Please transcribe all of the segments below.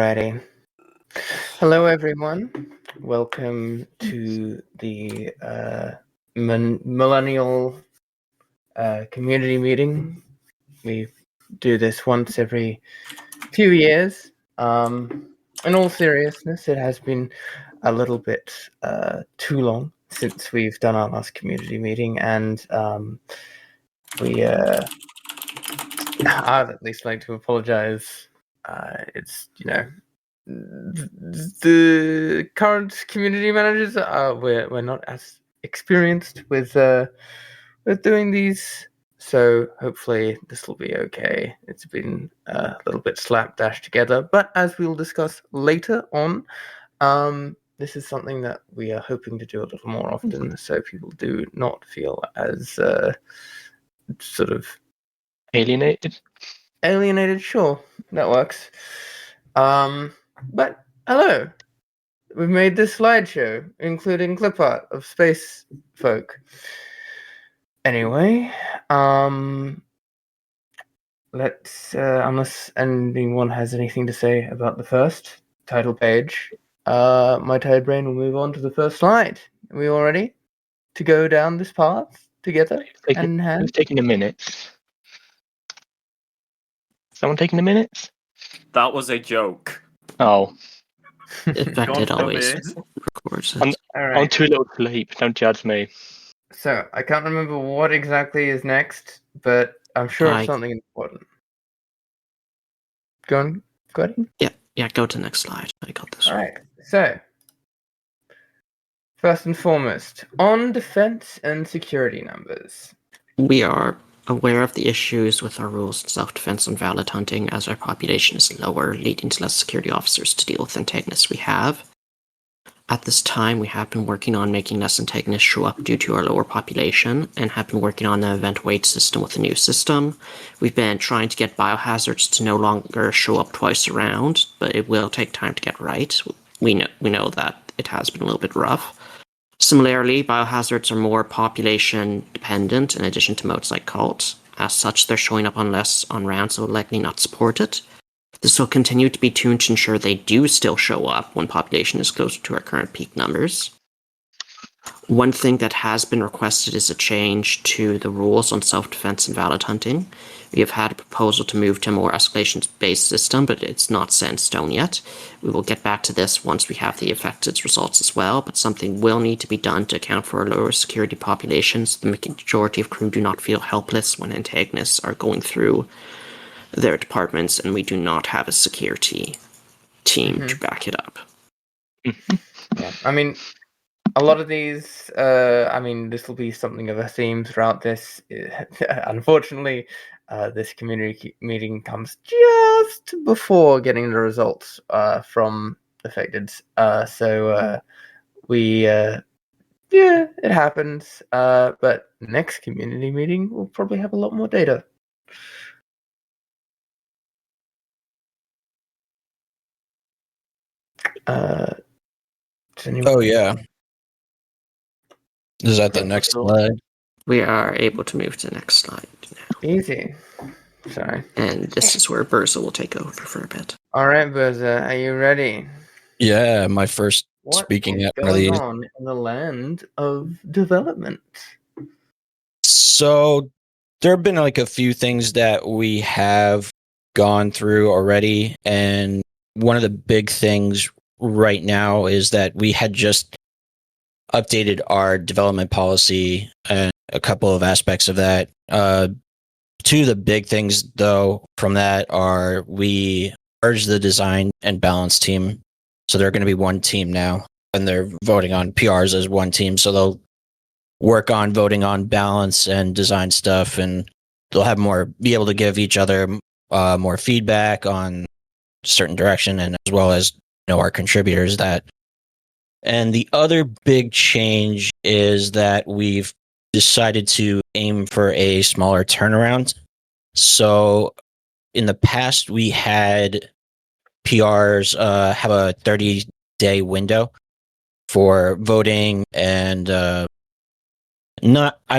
Alrighty. Hello, everyone. Welcome to the millennial community meeting. We do this once every few years. In all seriousness, it has been a little bit too long since we've done our last community meeting, and I'd at least like to apologize. It's the current community managers we're not as experienced with doing these, so hopefully this will be okay. It's been a little bit slapdash together, but as we'll discuss later on, this is something that we are hoping to do a little more often, so people do not feel as sort of alienated. Sure, that works. But hello, we've made this slideshow, including clip art of space folk. Anyway, let's unless anyone has anything to say about the first title page, my tired brain will move on to the first slide. Are we all ready to go down this path together? Who's taking a minute? Someone taking a minute? That was a joke. Oh. In fact, God it always forbid. records it. I'm too little to leap. Don't judge me. So, I can't remember what exactly is next, but I'm sure it's something important. Go ahead. Yeah, go to the next slide. I got this. Alright, so, first and foremost, on defense and security numbers. We are aware of the issues with our rules in self-defense and valid hunting, as our population is lower, leading to less security officers to deal with antagonists we have. At this time, we have been working on making less antagonists show up due to our lower population, and have been working on the event wait system with a new system. We've been trying to get biohazards to no longer show up twice around, but it will take time to get right. We know that it has been a little bit rough. Similarly, biohazards are more population dependent in addition to modes like cult. As such, they're showing up on less on rounds, so will likely not support it. This will continue to be tuned to ensure they do still show up when population is closer to our current peak numbers. One thing that has been requested is a change to the rules on self-defense and valid hunting. We have had a proposal to move to a more escalation-based system, but it's not set in stone yet. We will get back to this once we have the affected results as well, but something will need to be done to account for our lower security populations. The majority of crew do not feel helpless when antagonists are going through their departments, and we do not have a security team to back it up. Yeah, I mean, a lot of these, this will be something of a theme throughout this. Unfortunately, this community meeting comes just before getting the results from affected. It happens. But next community meeting, we'll probably have a lot more data. Oh yeah. Is that the next slide? We are able to move to the next slide now. Easy. Sorry. And this is where Burza will take over for a bit. Alright, Burza, are you ready? Yeah, my first What speaking is at one of these. going on in the land of development? So there have been like a few things that we have gone through already, and one of the big things right now is that we had just updated our development policy and a couple of aspects of that. Two of the big things, though, from that are we merged the design and balance team. So they're going to be one team now, and they're voting on PRs as one team. So they'll work on voting on balance and design stuff, and they'll be able to give each other more feedback on certain direction, and as well as our contributors that. And the other big change is that we've decided to aim for a smaller turnaround. So in the past, we had PRs have a 30-day window for voting and I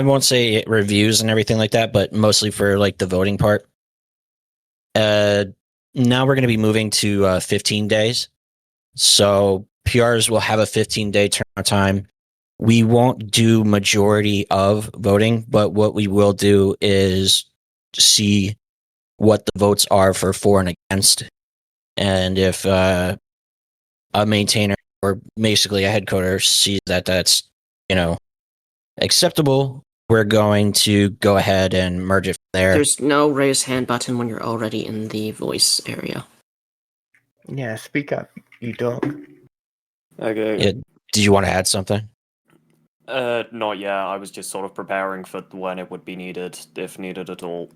won't say reviews and everything like that, but mostly for like the voting part. now we're going to be moving to 15 days. So PRs will have a 15-day turnaround time. We won't do majority of voting, but what we will do is see what the votes are for and against. And if a maintainer or basically a head coder sees that that's, acceptable, we're going to go ahead and merge it from there. There's no raise hand button when you're already in the voice area. Yeah, speak up, you dog. Okay. Yeah, did you want to add something? Not yet. I was just sort of preparing for when it would be needed, if needed at all.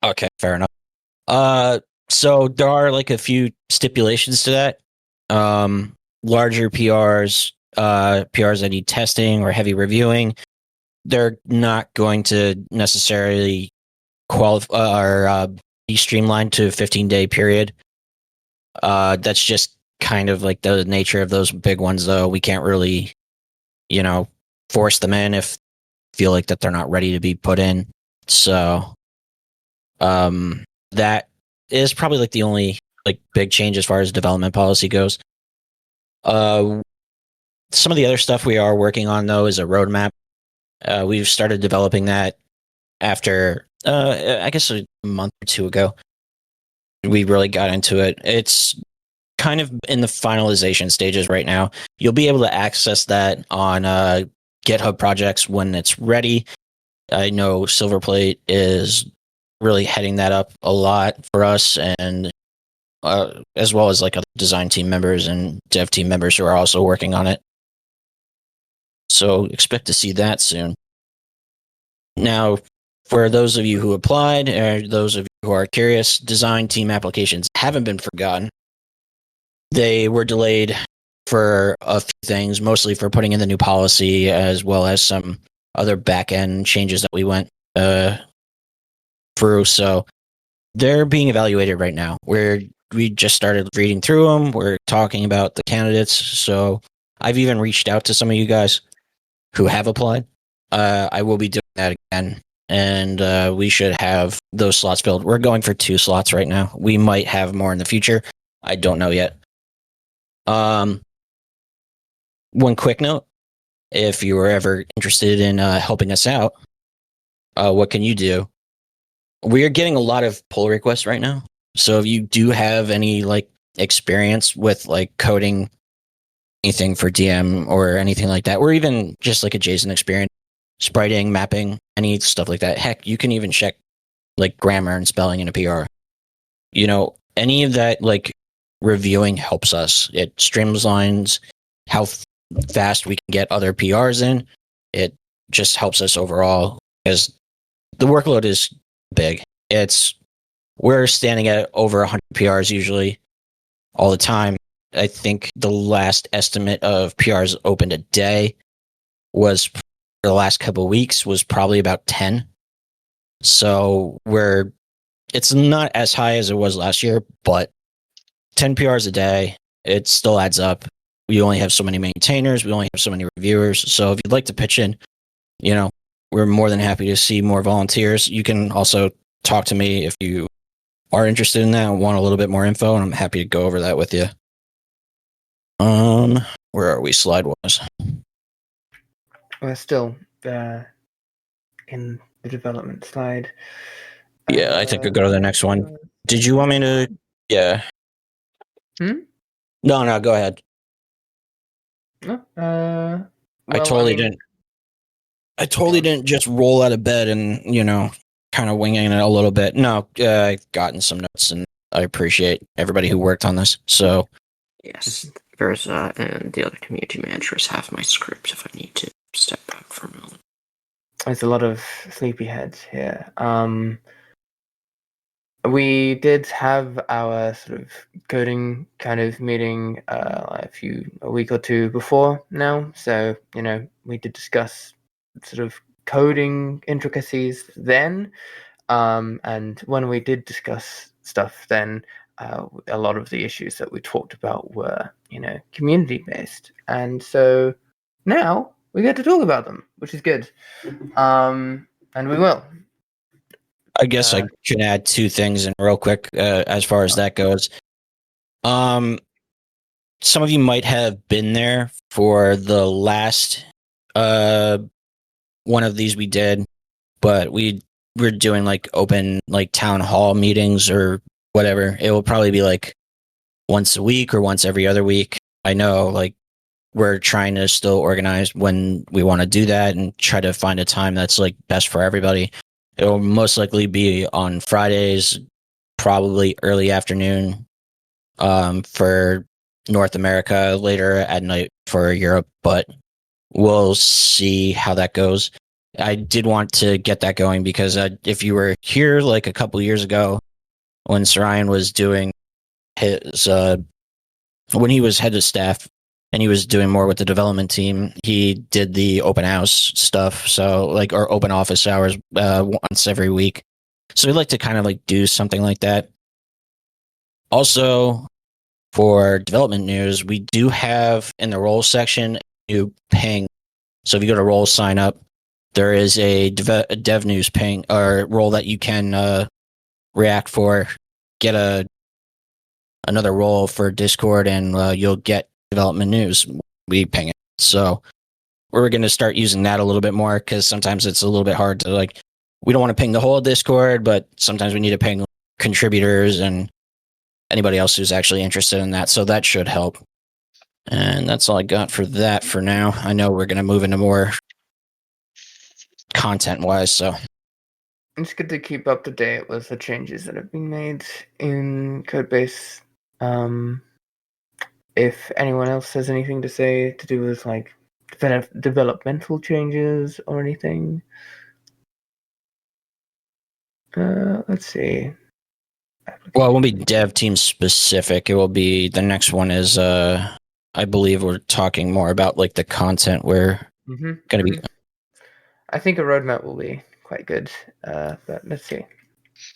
Okay, fair enough. So there are like a few stipulations to that. Larger PRs, PRs that need testing or heavy reviewing, they're not going to necessarily qualify or be streamlined to a 15-day period. That's just kind of like the nature of those big ones, though. We can't really, force them in if feel like that they're not ready to be put in. So, that is probably like the only like big change as far as development policy goes. Some of the other stuff we are working on, though, is a roadmap. We've started developing that after, I guess, a month or two ago. We really got into it. It's kind of in the finalization stages right now. You'll be able to access that on GitHub projects when it's ready. I know Silverplate is really heading that up a lot for us, and as well as like other design team members and dev team members who are also working on it. So expect to see that soon. Now, for those of you who applied, or those of you who are curious, design team applications haven't been forgotten. They were delayed for a few things, mostly for putting in the new policy, as well as some other back-end changes that we went through. So they're being evaluated right now. We just started reading through them. We're talking about the candidates. So I've even reached out to some of you guys who have applied. I will be doing that again, and we should have those slots filled. We're going for 2 slots right now. We might have more in the future. I don't know yet. One quick note: if you were ever interested in helping us out, what can you do? We are getting a lot of pull requests right now. So if you do have any like experience with like coding anything for DM or anything like that, or even just like a JSON experience, spriting, mapping, any stuff like that. Heck, you can even check like grammar and spelling in a PR. Any of that like reviewing helps us. It streamlines how fast we can get other PRs in. It just helps us overall because the workload is big. We're standing at over 100 PRs usually all the time. I think the last estimate of PRs opened a day was for the last couple of weeks was probably about 10. So it's not as high as it was last year, but 10 PRs a day, it still adds up. We only have so many maintainers. We only have so many reviewers. So if you'd like to pitch in, we're more than happy to see more volunteers. You can also talk to me if you are interested in that and want a little bit more info, and I'm happy to go over that with you. Where are we slide-wise? We're still in the development slide. Yeah, I think I'll go to the next one. Did you want me to? Yeah. No, go ahead. No. I totally didn't. I totally didn't just roll out of bed and kind of winging it a little bit. No, I've gotten some notes, and I appreciate everybody who worked on this. So yes, there's and the other community managers have my script if I need to step back for a moment. There's a lot of sleepyheads here. We did have our sort of coding kind of meeting a week or two before now. So, we did discuss sort of coding intricacies then. And when we did discuss stuff then, a lot of the issues that we talked about were, community based. And so now we get to talk about them, which is good. And we will. I guess I can add two things in real quick as far as that goes. Some of you might have been there for the last one of these we did, but we're doing like open like town hall meetings or whatever. It will probably be like once a week or once every other week. I know like we're trying to still organize when we want to do that and try to find a time that's like best for everybody. It'll most likely be on Fridays, probably early afternoon for North America, later at night for Europe, but we'll see how that goes. I did want to get that going because if you were here like a couple years ago when Sarayan was doing his, when he was head of staff and he was doing more with the development team, he did the open house stuff. So like, or open office hours once every week. So we'd like to kind of like do something like that. Also, for development news, we do have in the role section a new ping. So if you go to role sign up, there is a dev news ping or role that you can react for. Get another role for Discord, and you'll get development news. We ping it. So we're going to start using that a little bit more because sometimes it's a little bit hard to like. We don't want to ping the whole Discord, but sometimes we need to ping contributors and anybody else who's actually interested in that. So that should help. And that's all I got for that for now. I know we're going to move into more content-wise, so. It's good to keep up to date with the changes that have been made in Codebase. If anyone else has anything to say to do with like developmental changes or anything. Let's see. Well, it won't be dev team specific. It will be the next one is I believe we're talking more about like the content we're going to be. I think a roadmap will be quite good, but let's see.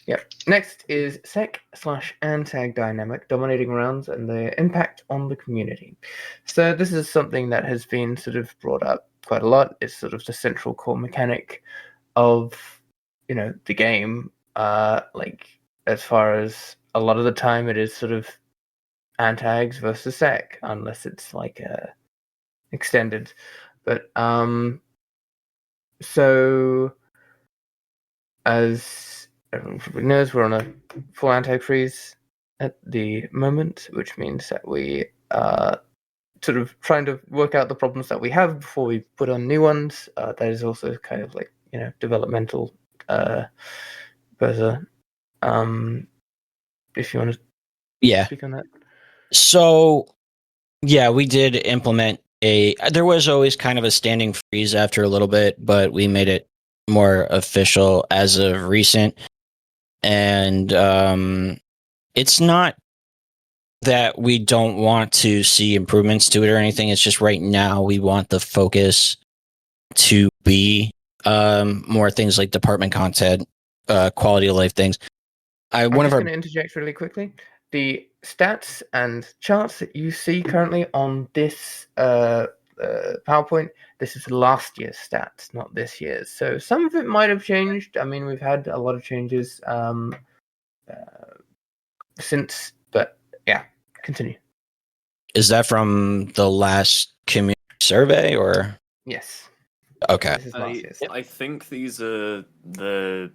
Yep. Next is sec/antag dynamic dominating rounds and the impact on the community. So this is something that has been sort of brought up quite a lot. It's sort of the central core mechanic of, you know, the game. Like as far as a lot of the time, it is sort of antags versus sec, unless it's like extended. But so as everyone probably knows, we're on a full antag freeze at the moment, which means that we are sort of trying to work out the problems that we have before we put on new ones. That is also kind of like, you know, developmental versa. If you want to speak on that. So, yeah, we did implement there was always kind of a standing freeze after a little bit, but we made it more official as of recent. And it's not that we don't want to see improvements to it or anything. It's just right now we want the focus to be more things like department content, quality of life things. I'm just going to interject really quickly. The stats and charts that you see currently on this PowerPoint, this is last year's stats, not this year's. So some of it might have changed. I mean, we've had a lot of changes since, but yeah, continue. Is that from the last community survey or? Yes. Okay. I think these are the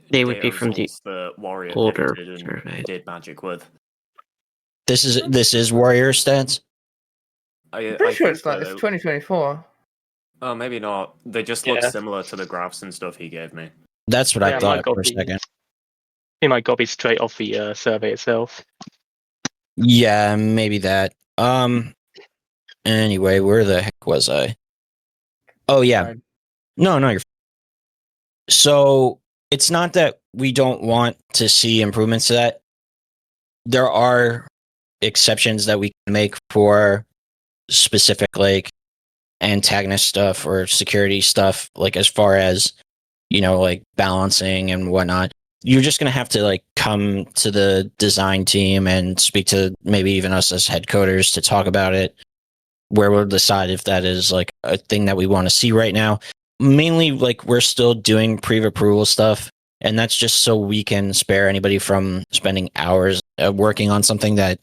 they would be from the Warrior older did magic with. This is Warrior stats? I'm pretty sure it's 2024. Oh, maybe not. They just look similar to the graphs and stuff he gave me. That's what I thought for a second. He might copy straight off the survey itself. Yeah, maybe that. Anyway, where the heck was I? Oh yeah. Sorry. No, you're. So it's not that we don't want to see improvements to that. There are exceptions that we can make for specific like antagonist stuff or security stuff, like as far as, you know, like balancing and whatnot. You're just going to have to like come to the design team and speak to maybe even us as head coders to talk about it, where we'll decide if that is like a thing that we want to see right now. Mainly like we're still doing pre-approval stuff And that's just so we can spare anybody from spending hours working on something that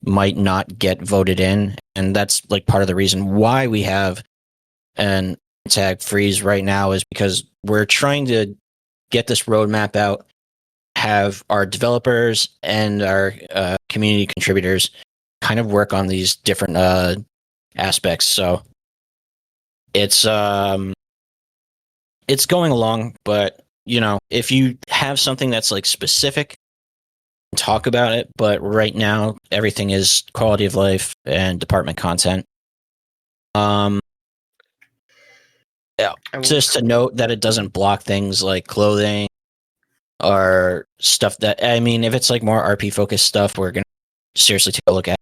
might not get voted in. And that's like part of the reason why we have an Antag freeze right now, is because we're trying to get this roadmap out, have our developers and our community contributors kind of work on these different aspects. So it's going along, but if you have something that's like specific, talk about it. But right now, everything is quality of life and department content. Yeah, just to note that it doesn't block things like clothing or stuff that, I mean, if it's like more RP focused stuff, we're going to seriously take a look at.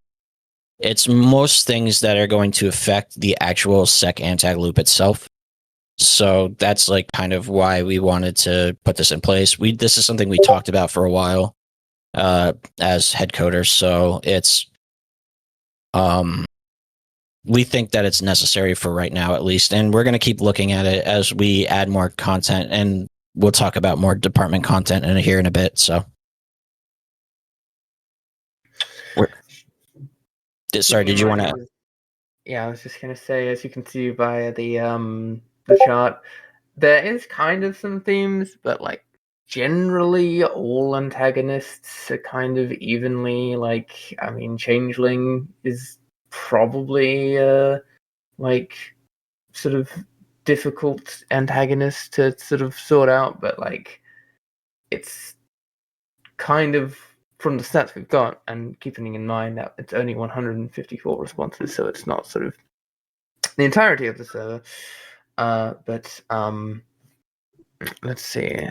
It's most things that are going to affect the actual sec Antag loop itself. So that's like kind of why we wanted to put this in place. This is something we talked about for a while as head coders. So it's we think that it's necessary for right now, at least, and we're going to keep looking at it as we add more content, and we'll talk about more department content here in a bit. So, sorry, did you want to? Yeah, I was just going to say, as you can see via the chart, there is kind of some themes, but like generally all antagonists are kind of evenly like. I mean, Changeling is probably like sort of difficult antagonist to sort of sort out, but like it's kind of, from the stats we've got, and keeping in mind that it's only 154 responses, so it's not sort of the entirety of the server. But let's see.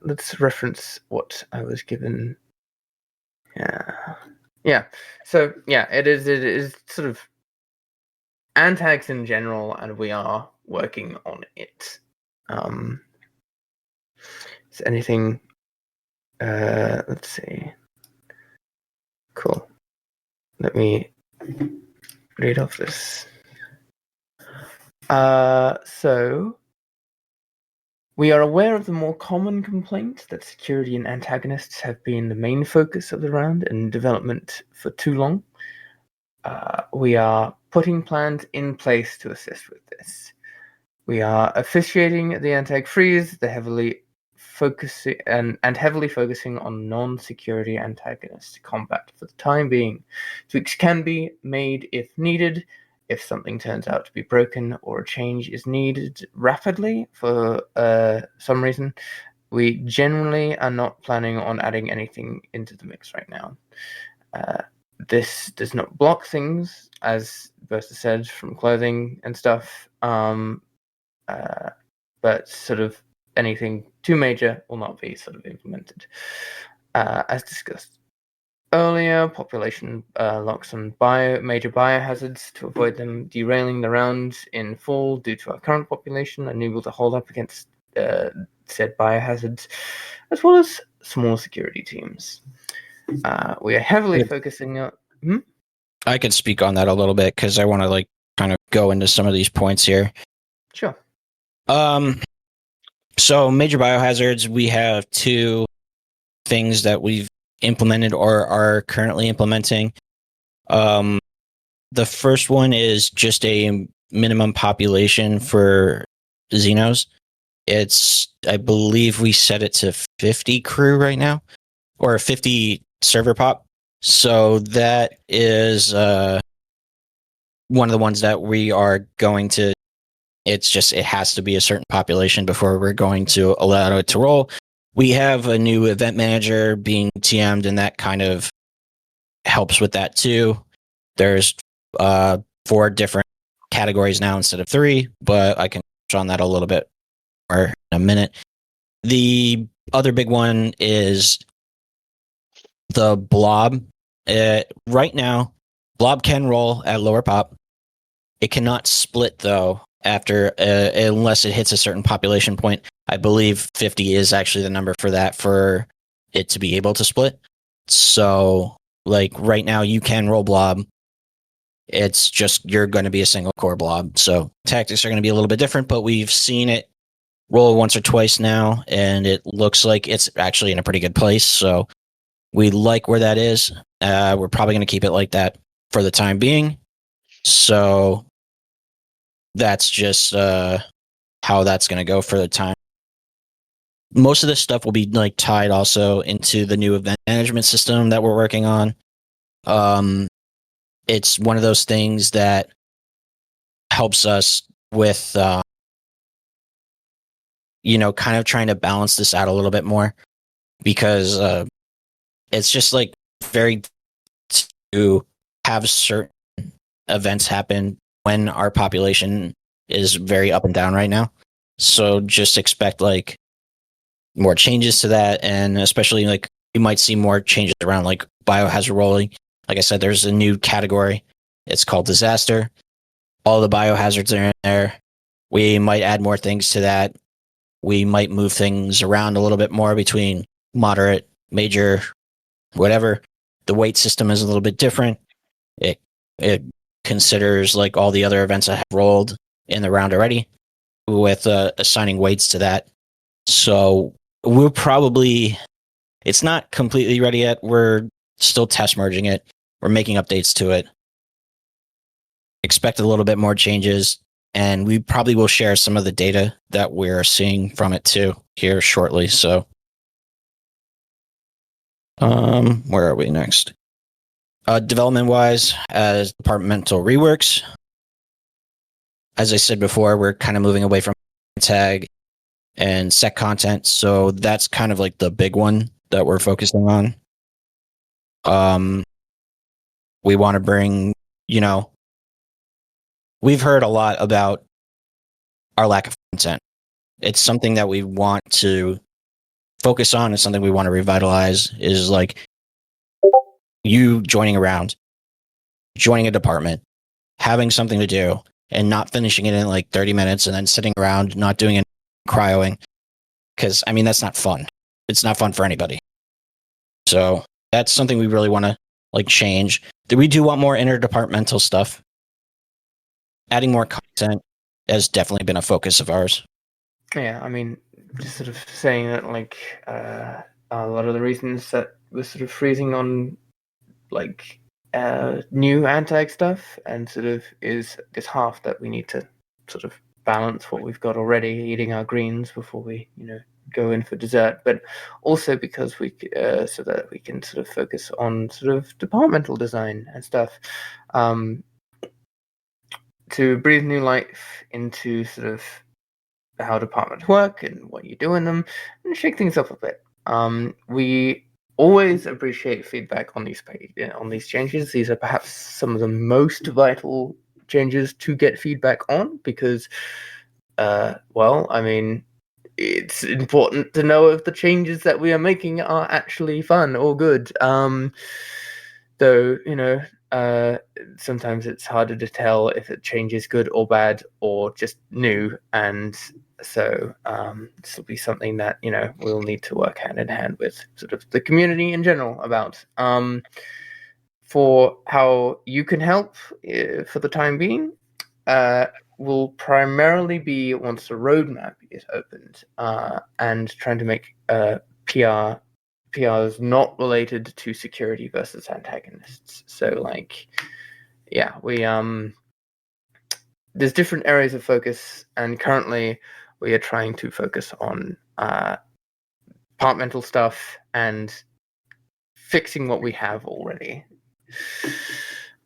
Let's reference what I was given. Yeah. So yeah, it is sort of Antags in general, and we are working on it. Is anything? Let's see. Cool. Let me read off this. So we are aware of the more common complaint that security and antagonists have been the main focus of the round and development for too long. We are putting plans in place to assist with this. We are officiating the Antag freeze, the heavily focusing on non-security antagonist combat for the time being. Tweaks can be made if needed, if something turns out to be broken or a change is needed rapidly for some reason. We generally are not planning on adding anything into the mix right now. This does not block things, as Bertha said, from clothing and stuff, but sort of anything too major will not be sort of implemented. As discussed earlier, population locks on major biohazards to avoid them derailing the round in full due to our current population unable to hold up against said biohazards, as well as small security teams. We are heavily focusing on... I could speak on that a little bit because I want to kind of go into some of these points here. Sure. So major biohazards, we have two things that we've implemented or are currently implementing. The first one is just a minimum population for Xenos. I believe we set it to 50 crew right now, or 50 server pop. So that is one of the ones that we are going to, it has to be a certain population before we're going to allow it to roll. We have a new event manager being TM'd, and that kind of helps with that too. There's 4 different categories now instead of 3, but I can touch on that a little bit more in a minute. The other big one is the blob. Right now, blob can roll at lower pop. It cannot split though after unless it hits a certain population point. I believe 50 is actually the number for that, for it to be able to split. So right now you can roll blob. It's just you're going to be a single core blob. So tactics are going to be a little bit different, but we've seen it roll once or twice now, and it looks like it's actually in a pretty good place. So we like where that is. We're probably going to keep it like that for the time being. So that's just how that's going to go for the time. Most of this stuff will be like tied also into the new event management system that we're working on. It's one of those things that helps us with, kind of trying to balance this out a little bit more, because it's just like very to have certain events happen when our population is very up and down right now. So just expect like more changes to that, and especially like you might see more changes around like biohazard rolling. Like I said, there's a new category. It's called disaster. All the biohazards are in there. We might add more things to that. We might move things around a little bit more between moderate, major, whatever. The weight system is a little bit different. It considers like all the other events I have rolled in the round already, with assigning weights to that. So we'll probably, it's not completely ready yet. We're still test merging it. We're making updates to it. Expect a little bit more changes, and we probably will share some of the data that we're seeing from it too here shortly. So where are we next? Development wise, as departmental reworks, as I said before, we're kind of moving away from Antag and set content. So that's kind of like the big one that we're focusing on. We want to bring, we've heard a lot about our lack of content. It's something that we want to focus on. It's something we want to revitalize, is like you joining around, joining a department, having something to do, and not finishing it in like 30 minutes and then sitting around, not doing it, cryoing. Because, I mean, that's not fun. It's not fun for anybody. So that's something we really want to like change. We do want more interdepartmental stuff. Adding more content has definitely been a focus of ours. Yeah, I mean, just sort of saying that, like, a lot of the reasons that we're sort of freezing on, like, new Antag stuff, and sort of is half that we need to sort of balance what we've got already, eating our greens before we, go in for dessert, but also because we, so that we can sort of focus on sort of departmental design and stuff. To breathe new life into sort of how departments work and what you do in them, and shake things up a bit. We always appreciate feedback on these changes. These are perhaps some of the most vital changes to get feedback on, because, it's important to know if the changes that we are making are actually fun or good. Though, sometimes it's harder to tell if a change is good or bad or just new. And so this will be something that, we'll need to work hand in hand with sort of the community in general about. For how you can help for the time being, will primarily be once the roadmap is opened, and trying to make PRs not related to security versus antagonists. So, like, yeah, we there's different areas of focus, and currently we are trying to focus on departmental stuff and fixing what we have already.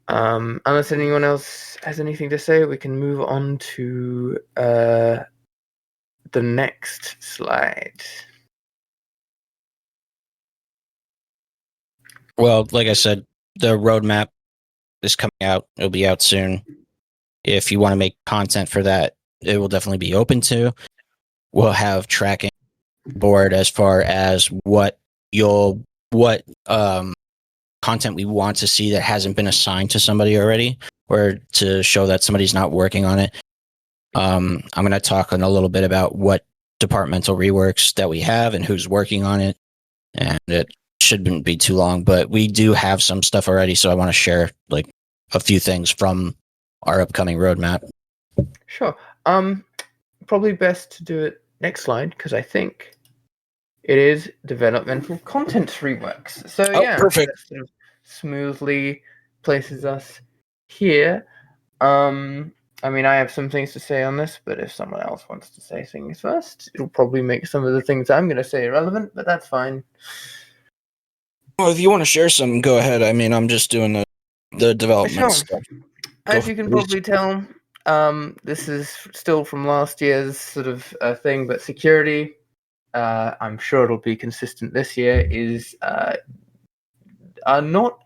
Unless anyone else has anything to say, we can move on to the next slide. Well, like I said, the roadmap is coming out. It'll be out soon. If you want to make content for that, it will definitely be open to. We'll have tracking board as far as what content we want to see that hasn't been assigned to somebody already, or to show that somebody's not working on it. I'm going to talk a little bit about what departmental reworks that we have and who's working on it, and it shouldn't be too long, but we do have some stuff already, so I want to share like a few things from our upcoming roadmap. Sure. Probably best to do it next slide, because I think it is developmental content reworks. So yeah, perfect. that sort of smoothly places us here. I mean, I have some things to say on this, but if someone else wants to say things first, it'll probably make some of the things I'm going to say irrelevant, but that's fine. Well, if you want to share some, go ahead. I mean, I'm just doing the development Sure. stuff. As you can probably tell, this is still from last year's sort of thing, but security, I'm sure it'll be consistent this year, is are not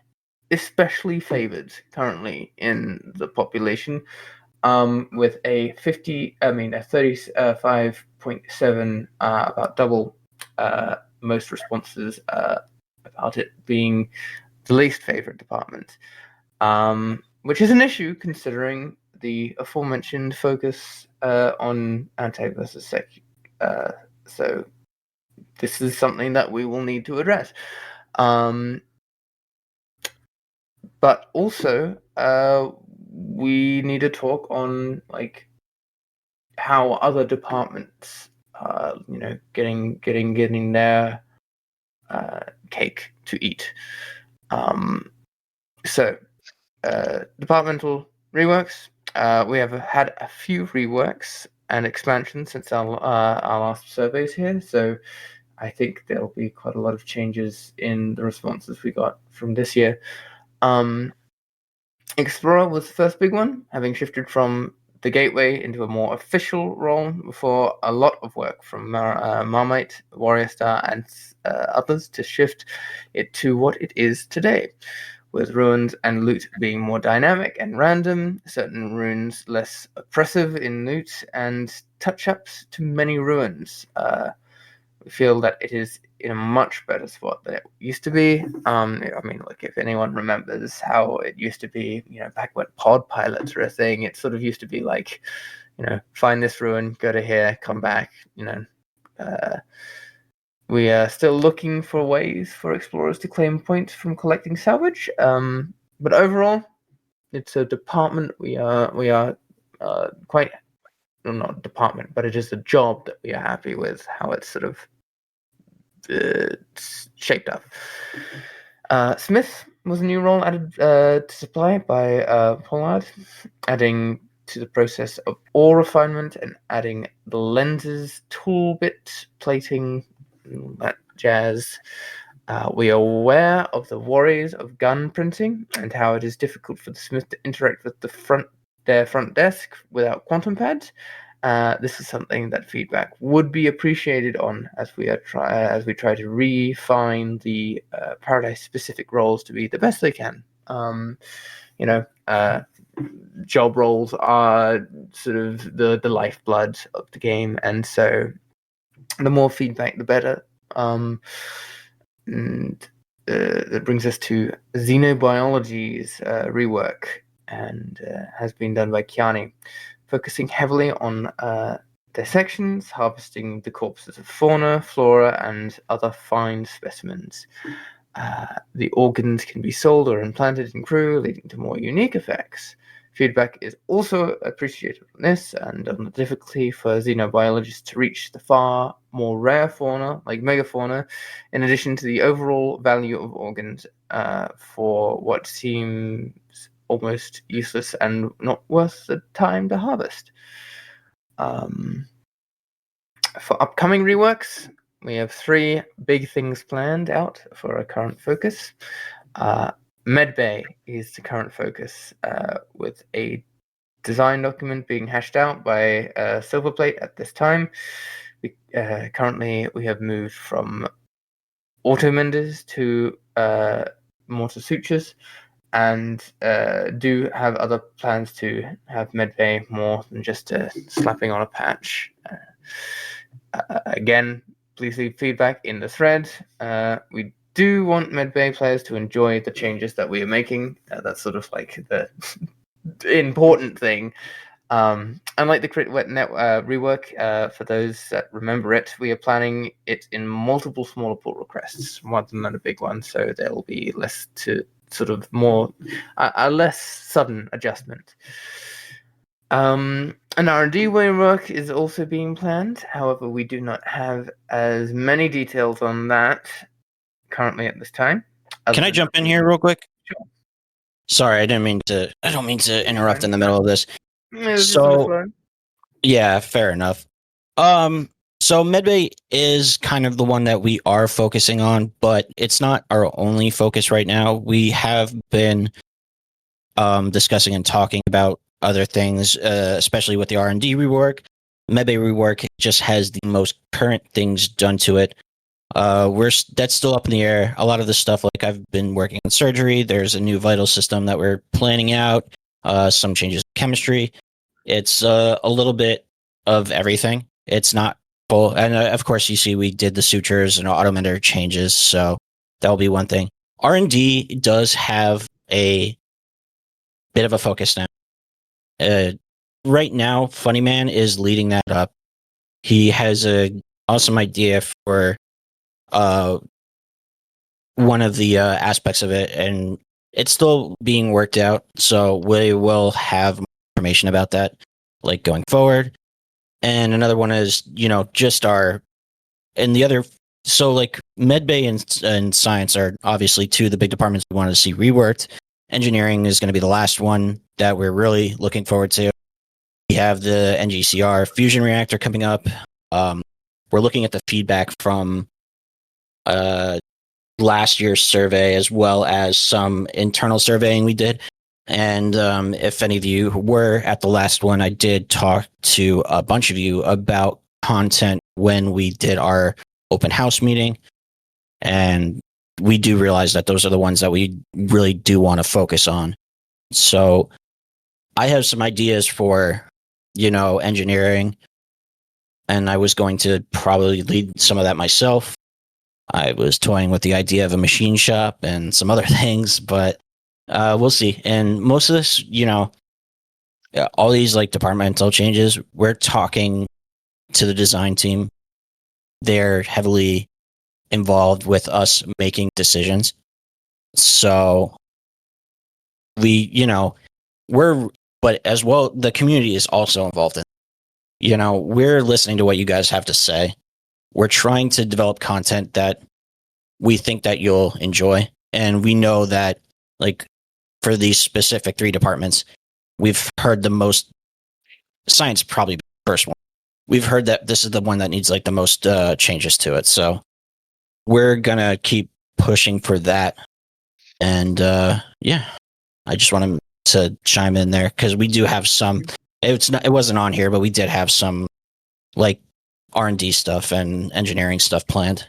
especially favored currently in the population. With a 35.7, about double most responses about it being the least favorite department, which is an issue considering the aforementioned focus on Antag versus Sec. So this is something that we will need to address. But also, we need to talk on like how other departments, getting their cake to eat. Departmental reworks. We have had a few reworks and expansions since our last surveys here. So I think there'll be quite a lot of changes in the responses we got from this year. Explorer was the first big one, having shifted from the gateway into a more official role before a lot of work from Marmite, Warrior Star, and others to shift it to what it is today, with runes and loot being more dynamic and random, certain runes less oppressive in loot, and touch-ups to many ruins. We feel that it is in a much better spot than it used to be. I mean, like, if anyone remembers how it used to be, back when pod pilots were a thing, it sort of used to be like, find this ruin, go to here, come back, we are still looking for ways for explorers to claim points from collecting salvage. But overall, it's a department we are quite, well, not a department, but it is a job that we are happy with how it's sort of shaped up. Smith was a new role added to supply by Pollard, adding to the process of ore refinement and adding the lenses, tool bit, plating, that jazz. We are aware of the worries of gun printing and how it is difficult for the Smith to interact with their front desk without quantum pads. This is something that feedback would be appreciated on as we try to refine the Paradise-specific roles to be the best they can. Job roles are sort of the lifeblood of the game, and so the more feedback, the better. And that brings us to Xenobiology's rework, and has been done by Kiani, focusing heavily on dissections, harvesting the corpses of fauna, flora, and other fine specimens. The organs can be sold or implanted in crew, leading to more unique effects. Feedback is also appreciated on this and on the difficulty for xenobiologists to reach the far more rare fauna, like megafauna, in addition to the overall value of organs for what seems almost useless and not worth the time to harvest. For upcoming reworks, we have 3 big things planned out for our current focus. Medbay is the current focus, with a design document being hashed out by Silverplate at this time. Currently, we have moved from auto menders to mortar sutures, and do have other plans to have medbay more than just slapping on a patch. Again, please leave feedback in the thread. We do want medbay players to enjoy the changes that we are making. That's sort of like the important thing. Unlike the Crit Wet Net rework, for those that remember it, we are planning it in multiple smaller pull requests rather than a big one, so there will be less to sort of more a less sudden adjustment. An R&D rework is also being planned. However, we do not have as many details on that currently at this time. Can I jump in here real quick? Sure. Sorry, I don't mean to interrupt in the middle of this. So, Yeah, fair enough. So Medbay is kind of the one that we are focusing on, but it's not our only focus right now. We have been discussing and talking about other things, especially with the R&D rework. Medbay rework just has the most current things done to it. That's still up in the air. A lot of the stuff, like I've been working on surgery. There's a new vital system that we're planning out. Some changes in chemistry. It's a little bit of everything. It's not full, and of course, you see we did the sutures and automender changes, so that'll be one thing. R&D does have a bit of a focus now. Right now, Funny Man is leading that up. He has a awesome idea for one of the aspects of it, and it's still being worked out. So we will have more information about that, like going forward. And another one is, just and the other. So like Medbay and Science are obviously two of the big departments we want to see reworked. Engineering is going to be the last one that we're really looking forward to. We have the NGCR fusion reactor coming up. We're looking at the feedback from last year's survey, as well as some internal surveying we did. And if any of you were at the last one, I did talk to a bunch of you about content when we did our open house meeting. And we do realize that those are the ones that we really do want to focus on. So I have some ideas for, engineering. And I was going to probably lead some of that myself. I was toying with the idea of a machine shop and some other things, but we'll see. And most of this, all these like departmental changes, we're talking to the design team. They're heavily involved with us making decisions. So but as well, the community is also involved in it. We're listening to what you guys have to say. We're trying to develop content that we think that you'll enjoy. And we know that, like, for these specific 3 departments, we've heard the most. Science probably the first one. We've heard that this is the one that needs, like, the most changes to it. So we're going to keep pushing for that. And, I just wanted to chime in there because we do have some. It wasn't on here, but we did have some, like, R&D stuff and engineering stuff planned.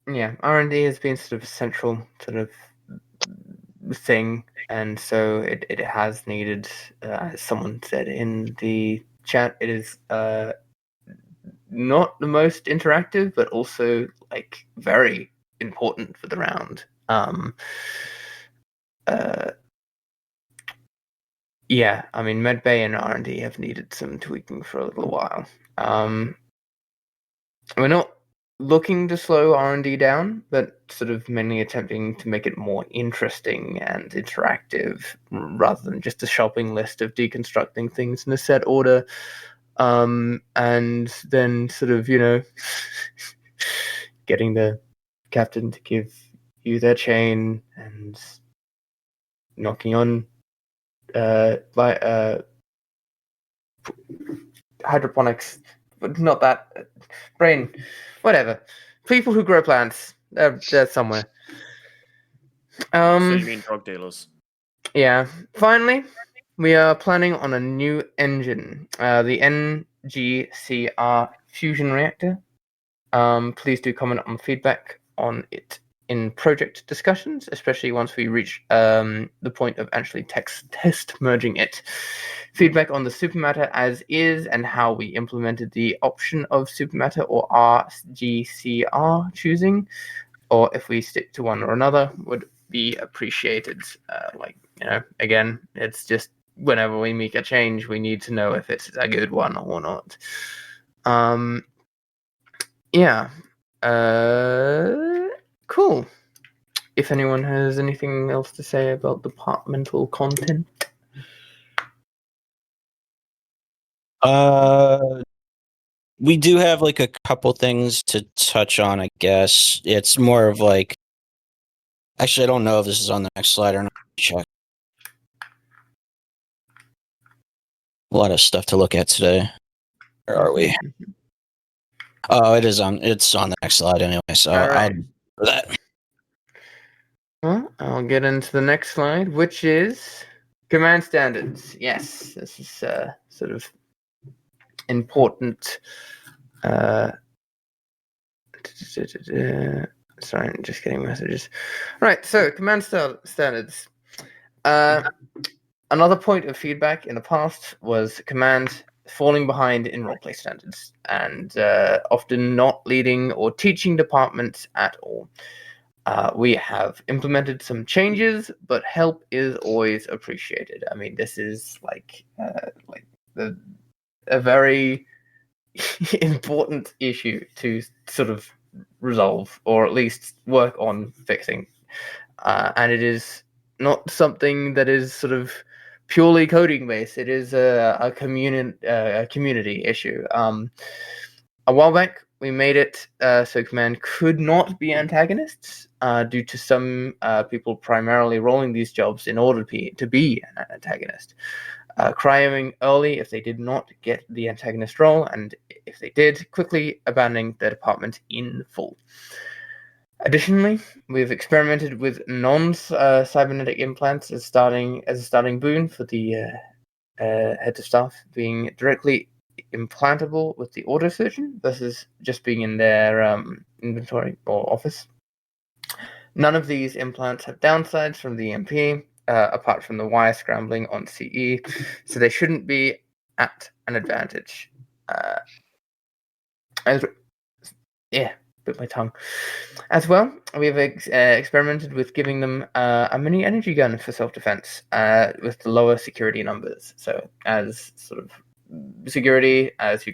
Yeah, R&D has been sort of a central sort of thing, and so it has needed, as someone said in the chat, it is not the most interactive, but also like very important for the round. Yeah, I mean, Medbay and R&D have needed some tweaking for a little while. We're not looking to slow R&D down, but sort of mainly attempting to make it more interesting and interactive rather than just a shopping list of deconstructing things in a set order. And then sort of, getting the captain to give you their chain and knocking on hydroponics, but not that brain, whatever. People who grow plants, they're somewhere. So you mean drug dealers? Yeah. Finally, we are planning on a new engine, the NGCR fusion reactor. Please do comment on feedback on it in project discussions, especially once we reach the point of actually test merging it. Feedback on the supermatter as is and how we implemented the option of supermatter or RGCR choosing, or if we stick to one or another, would be appreciated. Again, it's just whenever we make a change, we need to know if it's a good one or not. Yeah. Cool. If anyone has anything else to say about departmental content. We do have like a couple things to touch on, I guess. It's more of like, actually, I don't know if this is on the next slide or not. Check. A lot of stuff to look at today. Where are we? Oh, it is on. It's on the next slide anyway. So All right. I'll do that. Well, I'll get into the next slide, which is command standards. Yes, this is sort of important. Sorry, I'm just getting messages. Right, so command standards. Another point of feedback in the past was command falling behind in roleplay standards and often not leading or teaching departments at all. We have implemented some changes, but help is always appreciated. I mean, this is like a very important issue to sort of resolve or at least work on fixing. And it is not something that is sort of purely coding based. It is a community issue. A while back, we made it so command could not be antagonists due to some people primarily rolling these jobs in order to be an antagonist. Cryoing early if they did not get the antagonist role, and if they did, quickly abandoning the department in full. Additionally, we've experimented with non-cybernetic implants as a starting boon for the heads of staff being directly implantable with the autosurgeon versus just being in their inventory or office. None of these implants have downsides from the EMP, apart from the wire scrambling on CE, so they shouldn't be at an advantage. Bit my tongue. As well, we've experimented with giving them a mini energy gun for self-defense with the lower security numbers. So as sort of security, as you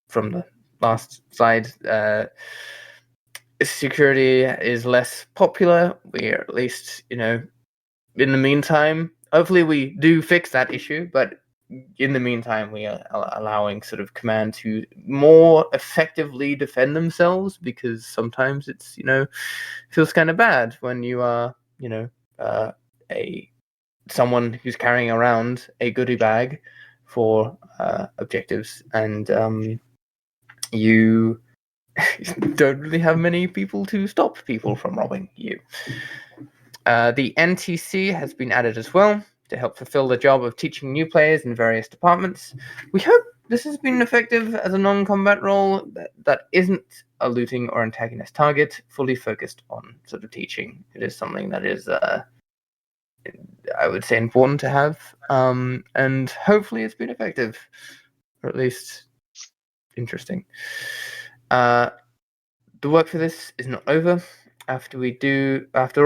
from the last slide, security is less popular. We're at least, in the meantime, hopefully we do fix that issue, but in the meantime, we are allowing sort of command to more effectively defend themselves, because sometimes it's, feels kind of bad when you are, someone who's carrying around a goodie bag for objectives, and you don't really have many people to stop people from robbing you. The NTC has been added as well to help fulfill the job of teaching new players in various departments. We hope this has been effective as a non-combat role that isn't a looting or antagonist target, fully focused on sort of teaching. It is something that is, I would say, important to have, and hopefully it's been effective, or at least interesting. The work for this is not over. After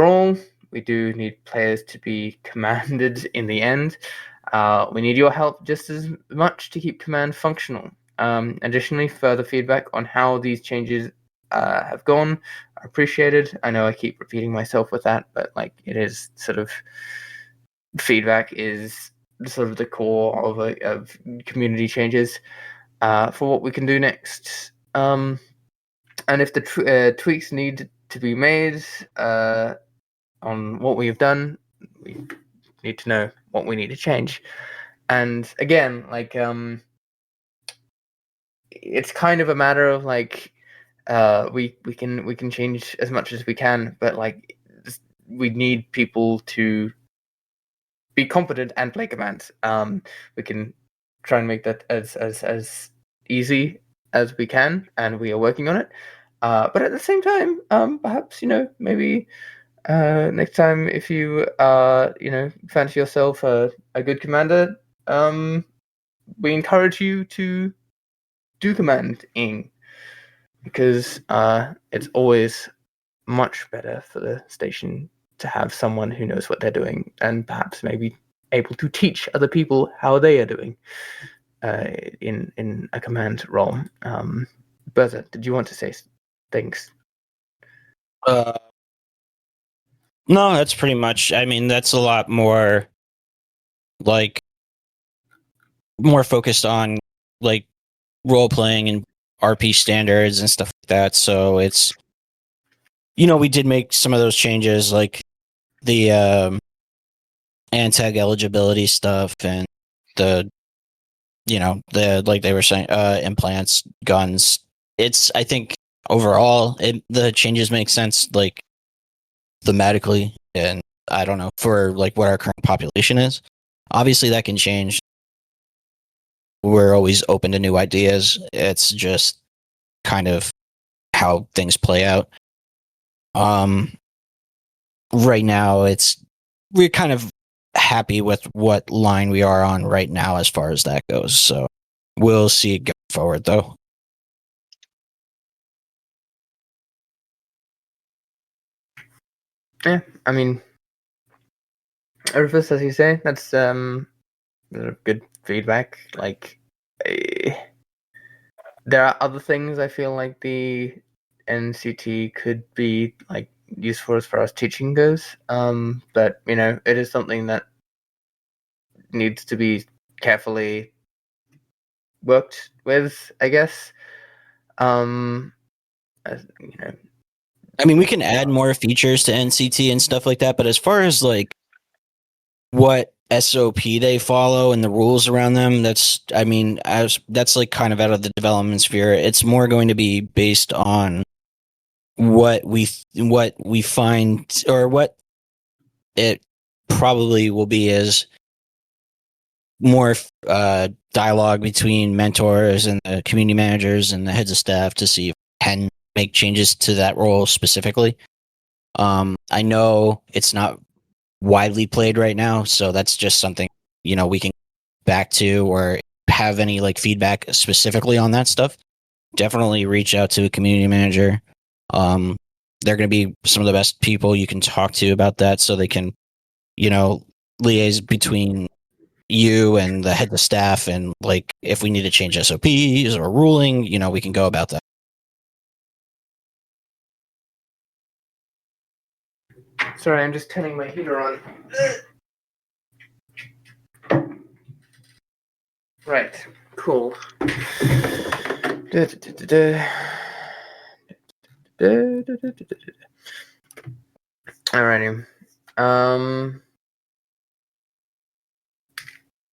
all, we do need players to be commanded in the end. We need your help just as much to keep command functional. Additionally, further feedback on how these changes have gone are appreciated. I know I keep repeating myself with that, but it is sort of, feedback is sort of the core of community changes for what we can do next. And if the tweaks need to be made on what we've done, we need to know what we need to change. And again, it's kind of a matter of we can change as much as we can, but we need people to be competent and play commands. We can try and make that as easy as we can, and we are working on it. But at the same time, perhaps maybe next time, if you fancy yourself a good commander, we encourage you to do commanding, because it's always much better for the station to have someone who knows what they're doing, and perhaps maybe able to teach other people how they are doing in a command role. Bertha, did you want to say things? No, that's pretty much. I mean, that's a lot more more focused on like role playing and RP standards and stuff like that. So it's, we did make some of those changes, like the Antag eligibility stuff and the, the, like they were saying, implants, guns. I think overall the changes make sense, like thematically, and I don't know, for like what our current population is. Obviously that can change. We're always open to new ideas. It's just kind of how things play out. Right now we're kind of happy with what line we are on right now as far as that goes. So we'll see it going forward though. Yeah, I mean, Rufus, as you say, that's good feedback. Like, there are other things I feel like the NCT could be like useful as far as teaching goes. But it is something that needs to be carefully worked with, I guess. I mean, we can add more features to NCT and stuff like that, but as far as like what SOP they follow and the rules around them, that's like kind of out of the development sphere. It's more going to be based on what we find, or what it probably will be as more dialogue between mentors and the community managers and the heads of staff to see if we can make changes to that role specifically. I know it's not widely played right now, so that's just something we can back to, or have any like feedback specifically on that stuff. Definitely reach out to a community manager. They're going to be some of the best people you can talk to about that, so they can liaise between you and the head of staff, and like if we need to change SOPs or ruling, we can go about that. Sorry, I'm just turning my heater on. Right, cool. Alrighty.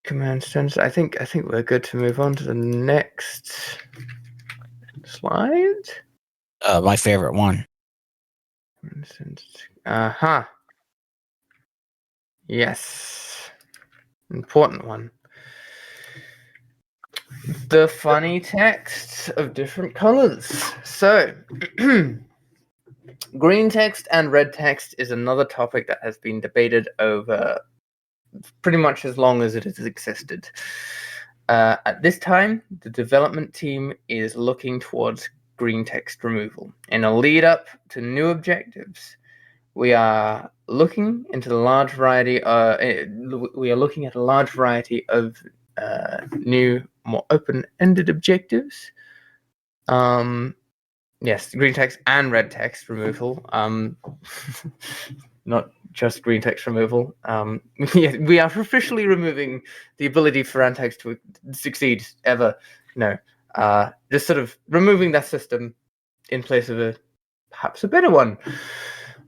Command center. I think we're good to move on to the next slide. My favorite one. Uh-huh. Yes. Important one. The funny texts of different colors. So, green text and red text is another topic that has been debated over pretty much as long as it has existed. At this time, the development team is looking towards green text removal. In a lead up to new objectives, we are looking into a large variety. We are looking at a large variety of new, more open-ended objectives. Yes, green text and red text removal. Not just green text removal. Yeah, we are officially removing the ability for Antags to succeed ever. No, just sort of removing that system in place of perhaps a better one.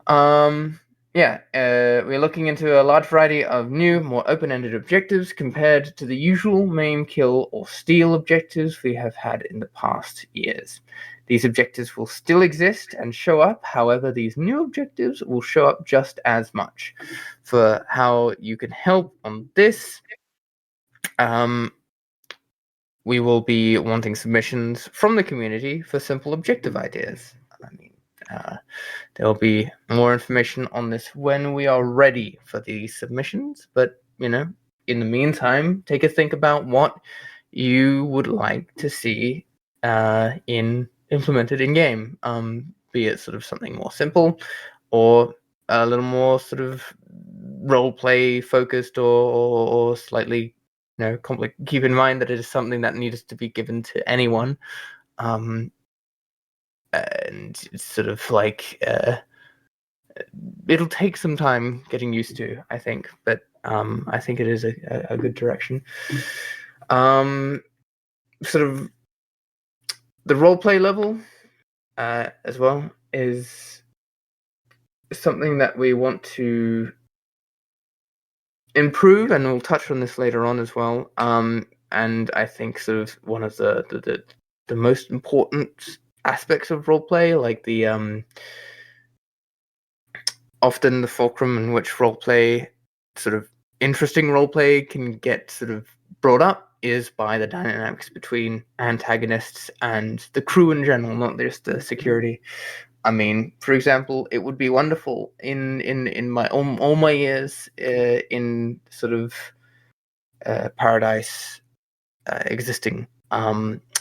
We're looking into a large variety of new, more open-ended objectives compared to the usual maim, kill, or steal objectives we have had in the past years. These objectives will still exist and show up, however, these new objectives will show up just as much. For how you can help on this, we will be wanting submissions from the community for simple objective ideas. There will be more information on this when we are ready for these submissions, but in the meantime, take a think about what you would like to see implemented in game, be it sort of something more simple or a little more sort of role play focused, or slightly complex. Keep in mind that it is something that needs to be given to anyone. And it's sort of like it'll take some time getting used to, I think, but I think it is a good direction. sort of the roleplay level as well is something that we want to improve, and we'll touch on this later on as well. And I think sort of one of the most important aspects of roleplay, like the often the fulcrum in which roleplay, sort of interesting roleplay, can get sort of brought up, is by the dynamics between antagonists and the crew in general, not just the security. I mean, for example, it would be wonderful in my all my years in sort of Paradise existing.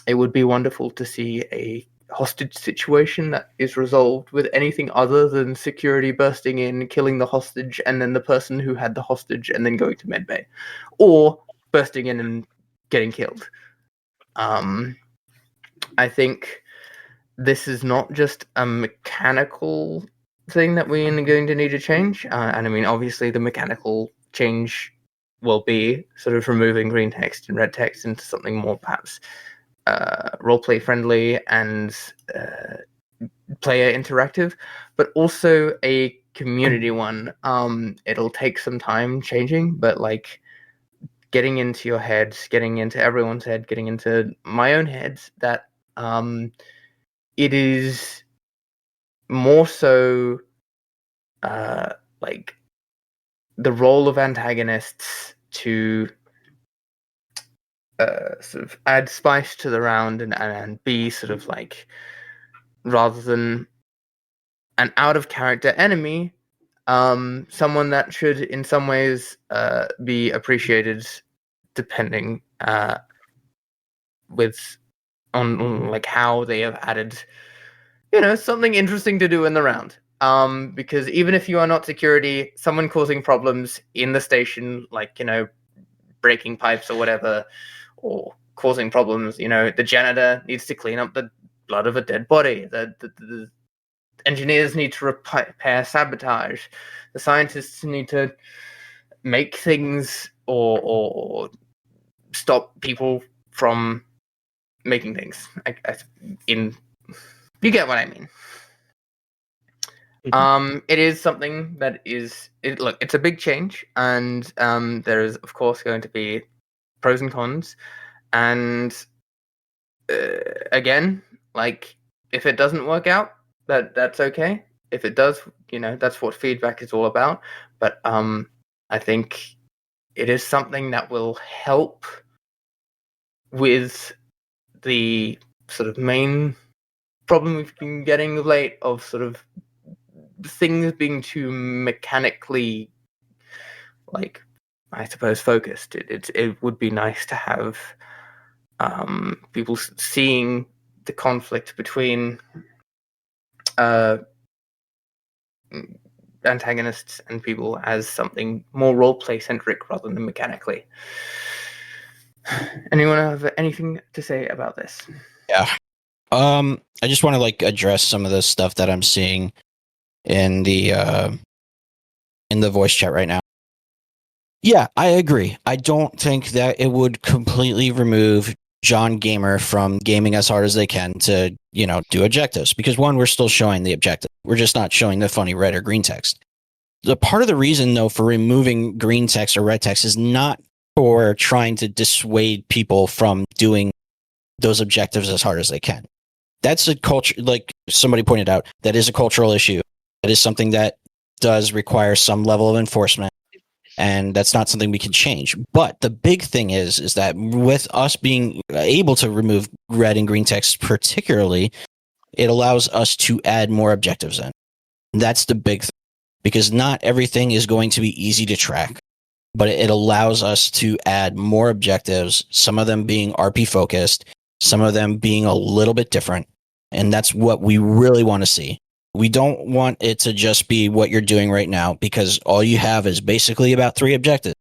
It would be wonderful to see a hostage situation that is resolved with anything other than security bursting in, killing the hostage, and then the person who had the hostage, and then going to medbay, or bursting in and getting killed. I think this is not just a mechanical thing that we're going to need to change, and I mean, obviously, the mechanical change will be sort of removing green text and red text into something more perhaps roleplay friendly and player interactive, but also a community one. It'll take some time changing, but like getting into your head, getting into everyone's head, getting into my own head, that it is more so like the role of antagonists to sort of add spice to the round and be sort of like, rather than an out of character enemy, someone that should in some ways be appreciated, depending with on like how they have added, something interesting to do in the round. Because even if you are not security, someone causing problems in the station, like, breaking pipes or whatever, or causing problems, the janitor needs to clean up the blood of a dead body. The engineers need to repair sabotage. The scientists need to make things or stop people from making things. You get what I mean. It is something that look, it's a big change, and there is of course going to be pros and cons, and again, like, if it doesn't work out, that's okay. If it does, that's what feedback is all about. But I think it is something that will help with the sort of main problem we've been getting of late, of sort of things being too mechanically, like, I suppose, focused. It would be nice to have people seeing the conflict between antagonists and people as something more roleplay centric rather than mechanically. Anyone have anything to say about this? Yeah. I just want to like address some of the stuff that I'm seeing in the voice chat right now. Yeah, I agree. I don't think that it would completely remove John Gamer from gaming as hard as they can to, do objectives, because one, we're still showing the objective. We're just not showing the funny red or green text. The part of the reason, though, for removing green text or red text is not for trying to dissuade people from doing those objectives as hard as they can. That's a culture, like somebody pointed out, that is a cultural issue. That is something that does require some level of enforcement, and that's not something we can change. But the big thing is that with us being able to remove red and green text particularly, it allows us to add more objectives in. That's the big thing, because not everything is going to be easy to track, but it allows us to add more objectives, some of them being RP focused, some of them being a little bit different. And that's what we really want to see. We don't want it to just be what you're doing right now, because all you have is basically about 3 objectives.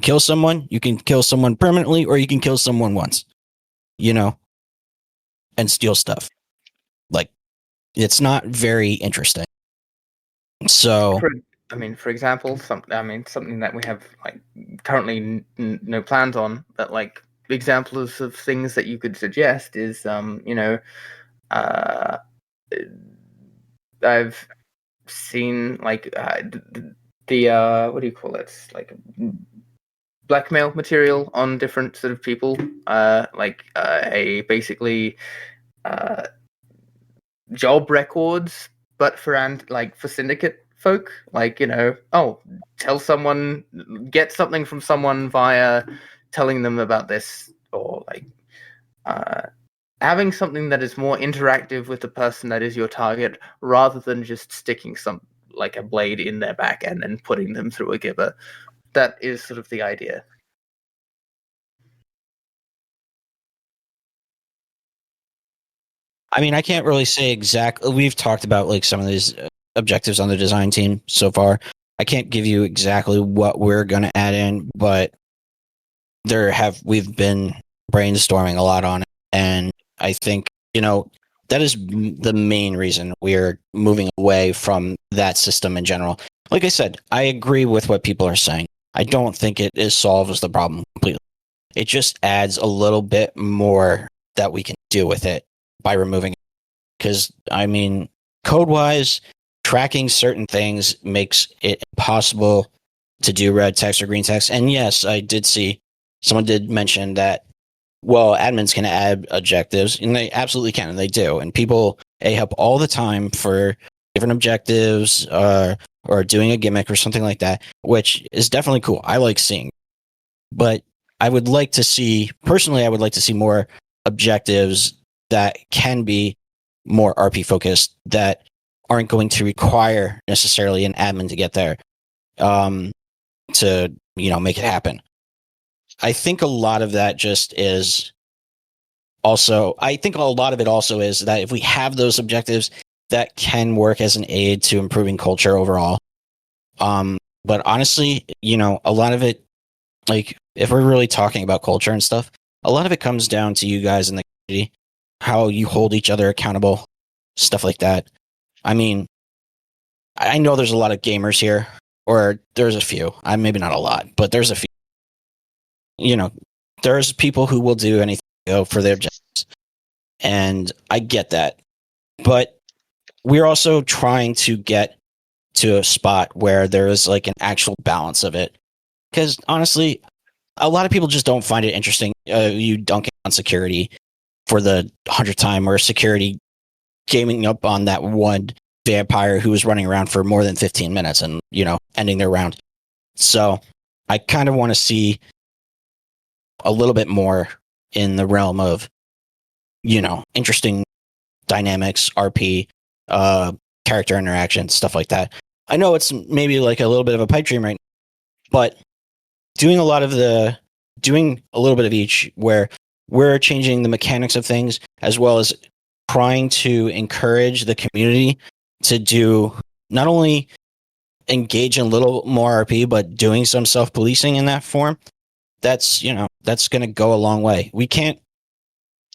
Kill someone, you can kill someone permanently, or you can kill someone once, and steal stuff. Like, it's not very interesting. So, for example, something that we have like currently no plans on, but like examples of things that you could suggest is, I've seen like the what do you call it? Like blackmail material on different sort of people, a basically job records, but for syndicate folk, tell someone, get something from someone via telling them about this, or having something that is more interactive with the person that is your target, rather than just sticking a blade in their back and then putting them through a gibber. That is sort of the idea. I mean, I can't really say exactly. We've talked about like some of these objectives on the design team so far. I can't give you exactly what we're going to add in, but we've been brainstorming a lot on it, and I think that is the main reason we're moving away from that system in general. Like I said, I agree with what people are saying. I don't think it solves the problem completely. It just adds a little bit more that we can do with it by removing it. Because, I mean, code-wise, tracking certain things makes it impossible to do red text or green text. And yes, I did see someone did mention that, well, admins can add objectives, and they absolutely can, and they do. And people help all the time for different objectives or doing a gimmick or something like that, which is definitely cool. I like seeing. But I would like to see more objectives that can be more RP focused, that aren't going to require necessarily an admin to get there to make it happen. I think a lot of that just is also, I think a lot of it also is that if we have those objectives, that can work as an aid to improving culture overall. But honestly, a lot of it, like if we're really talking about culture and stuff, a lot of it comes down to you guys in the community, how you hold each other accountable, stuff like that. I mean, I know there's a lot of gamers here, or there's a few. Maybe not a lot, but there's a few. There's people who will do anything for their objectives, and I get that. But we're also trying to get to a spot where there is like an actual balance of it. Because honestly, a lot of people just don't find it interesting. You dunking on security for the 100th time, or security gaming up on that one vampire who was running around for more than 15 minutes and, ending their round. So I kind of want to see a little bit more in the realm of, interesting dynamics, RP, character interaction, stuff like that. I know it's maybe like a little bit of a pipe dream right now, but doing a little bit of each, where we're changing the mechanics of things, as well as trying to encourage the community to do, not only engage in a little more RP, but doing some self-policing in that form. That's going to go a long way. We can't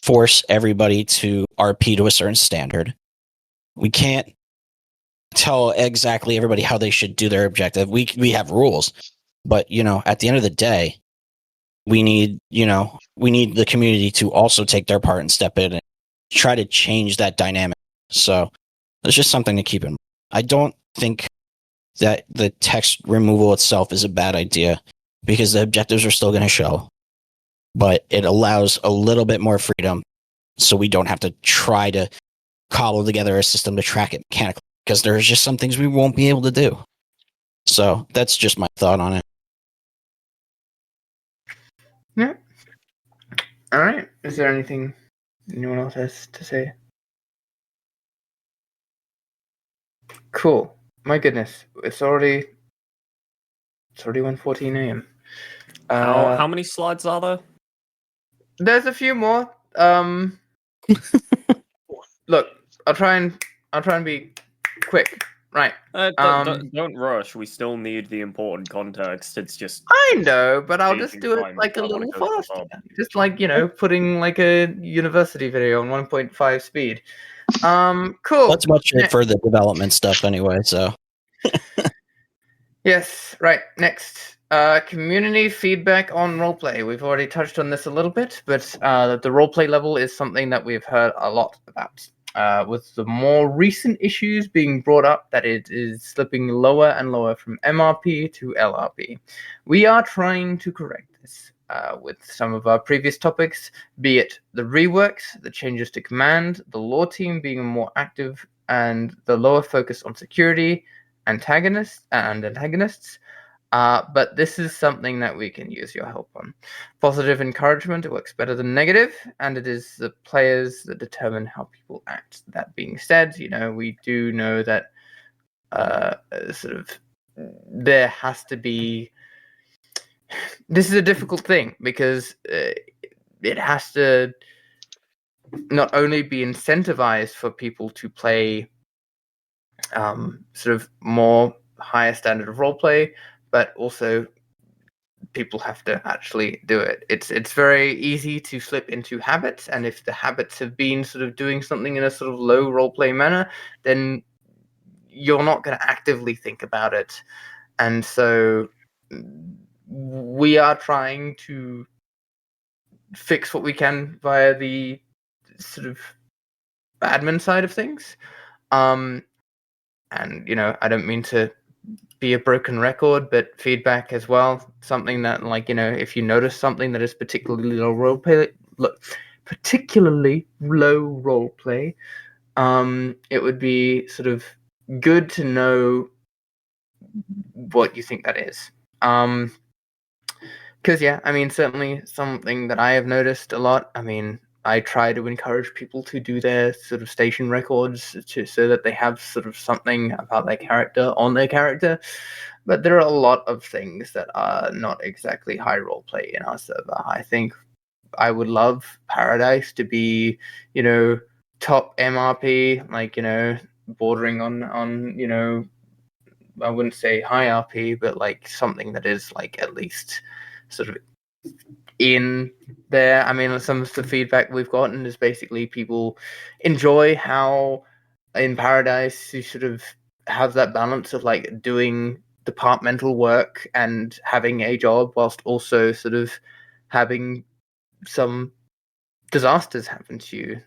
force everybody to RP to a certain standard. We can't tell exactly everybody how they should do their objective. We have rules, but at the end of the day, we need the community to also take their part and step in and try to change that dynamic. So it's just something to keep in mind. I don't think that the text removal itself is a bad idea, because the objectives are still going to show, but it allows a little bit more freedom, so we don't have to try to cobble together a system to track it mechanically, because there's just some things we won't be able to do. So that's just my thought on it. Yeah. All right. Is there anything anyone else has to say? Cool. My goodness, it's already 1:14 a.m. How many slides are there? There's a few more. Look, I'll try and be quick. Right. Don't rush. We still need the important context. It's just. I know, but I'll just Changing do it time. like a I wanna little go to the faster. pub. Just like, putting like a university video on 1.5 speed. Cool. That's much it for the development stuff anyway, so. Yes, right. Next. Community feedback on roleplay. We've already touched on this a little bit, but the roleplay level is something that we've heard a lot about. With the more recent issues being brought up, that it is slipping lower and lower from MRP to LRP. We are trying to correct this with some of our previous topics, be it the reworks, the changes to command, the lore team being more active, and the lower focus on security, antagonists. But this is something that we can use your help on. Positive encouragement works better than negative, and it is the players that determine how people act. That being said, we do know that there has to be. This is a difficult thing because it has to not only be incentivized for people to play more higher standard of roleplay, but also people have to actually do it. It's very easy to slip into habits, and if the habits have been sort of doing something in a sort of low roleplay manner, then you're not going to actively think about it. And so we are trying to fix what we can via the sort of admin side of things. And I don't mean to be a broken record, but feedback as well. Something that, if you notice something that is particularly low roleplay, it would be sort of good to know what you think that is. Because certainly something that I have noticed a lot. I try to encourage people to do their sort of station records so that they have sort of something about their character on their character. But there are a lot of things that are not exactly high roleplay in our server. I think I would love Paradise to be, top MRP, bordering on, I wouldn't say high RP, but something that is at least sort of in there. Some of the feedback we've gotten is basically people enjoy how in Paradise you sort of have that balance of doing departmental work and having a job whilst also sort of having some disasters happen to you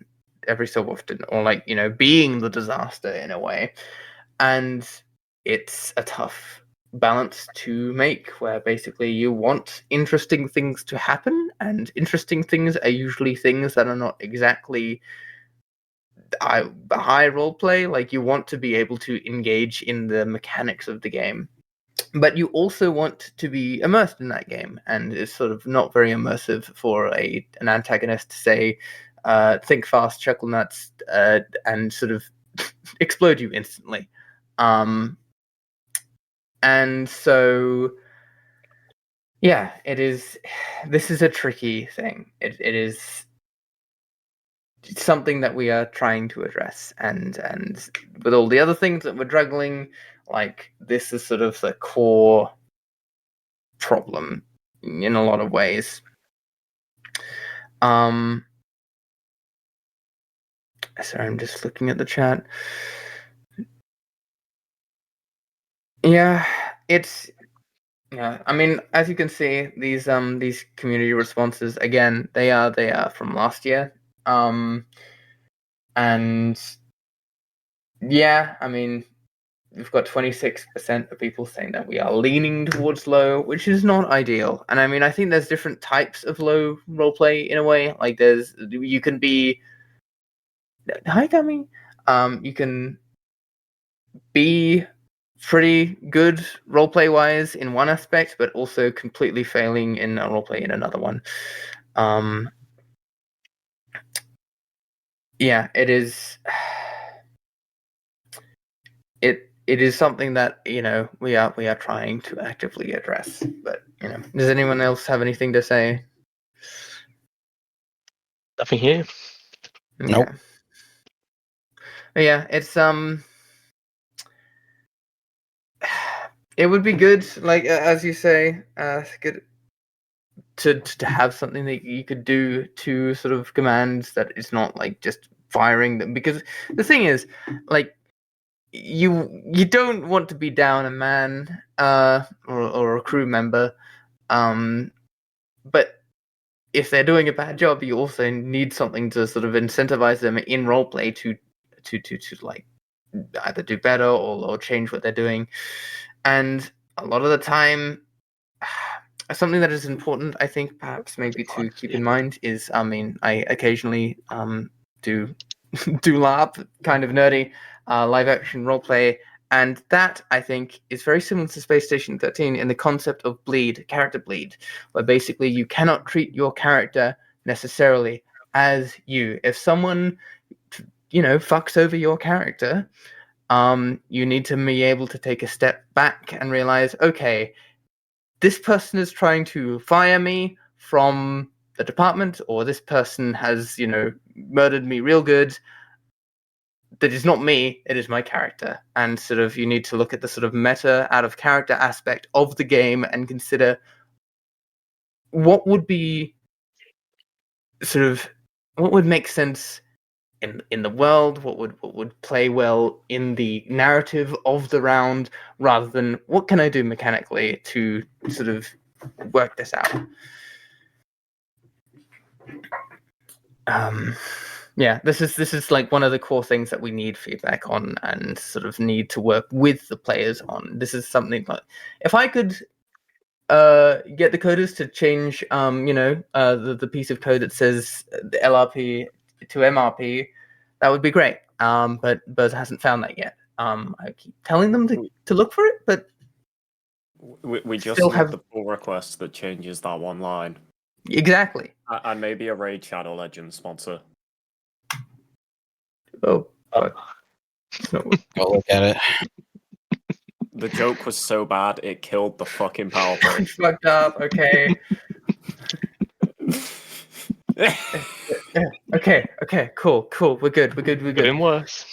every so often, or being the disaster in a way. And it's a tough balance to make, where basically you want interesting things to happen, and interesting things are usually things that are not exactly high role play. You want to be able to engage in the mechanics of the game, but you also want to be immersed in that game, and it's sort of not very immersive for an antagonist to say, think fast, chuckle nuts, and sort of explode you instantly. And so, yeah, this is a tricky thing. It is something that we are trying to address, and with all the other things that we're juggling, this is sort of the core problem in a lot of ways. Sorry, I'm just looking at the chat. Yeah, it's as you can see, these community responses, again, they are from last year. And yeah, we've got 26% of people saying that we are leaning towards low, which is not ideal. And I think there's different types of low roleplay in a way. You can be, hi Dummy, you can be pretty good roleplay wise in one aspect, but also completely failing in a roleplay in another one. Yeah, it is. It is something that we are trying to actively address. But does anyone else have anything to say? Nothing here. Nope. Yeah, it's it would be good, as you say, good to have something that you could do to sort of commands that it's not just firing them, because the thing is, you don't want to be down a man or a crew member, but if they're doing a bad job, you also need something to sort of incentivize them in roleplay to like either do better or change what they're doing. And a lot of the time, something that is important, I think, perhaps maybe to keep in mind is, I mean, I occasionally do LARP, kind of nerdy, live action roleplay, and that, I think, is very similar to Space Station 13 in the concept of bleed, character bleed, where basically you cannot treat your character necessarily as you. If someone, fucks over your character, you need to be able to take a step back and realize, okay, this person is trying to fire me from the department, or this person has, murdered me real good. That is not me, it is my character. And sort of you need to look at the sort of meta out of character aspect of the game and consider what would be what would make sense in the world, what would play well in the narrative of the round, rather than what can I do mechanically to sort of work this out. Yeah, this is like one of the core things that we need feedback on and sort of need to work with the players on. This is something that if I could get the coders to change the piece of code that says the LRP to MRP, that would be great. But Buzz hasn't found that yet. I keep telling them to look for it, but we just still need have the pull request that changes that one line. Exactly. And maybe a Raid Shadow Legends sponsor. Oh, fuck. I'll look at it. The joke was so bad it killed the fucking PowerPoint. Fucked up. Okay. Okay. Cool. We're good. Doing worse.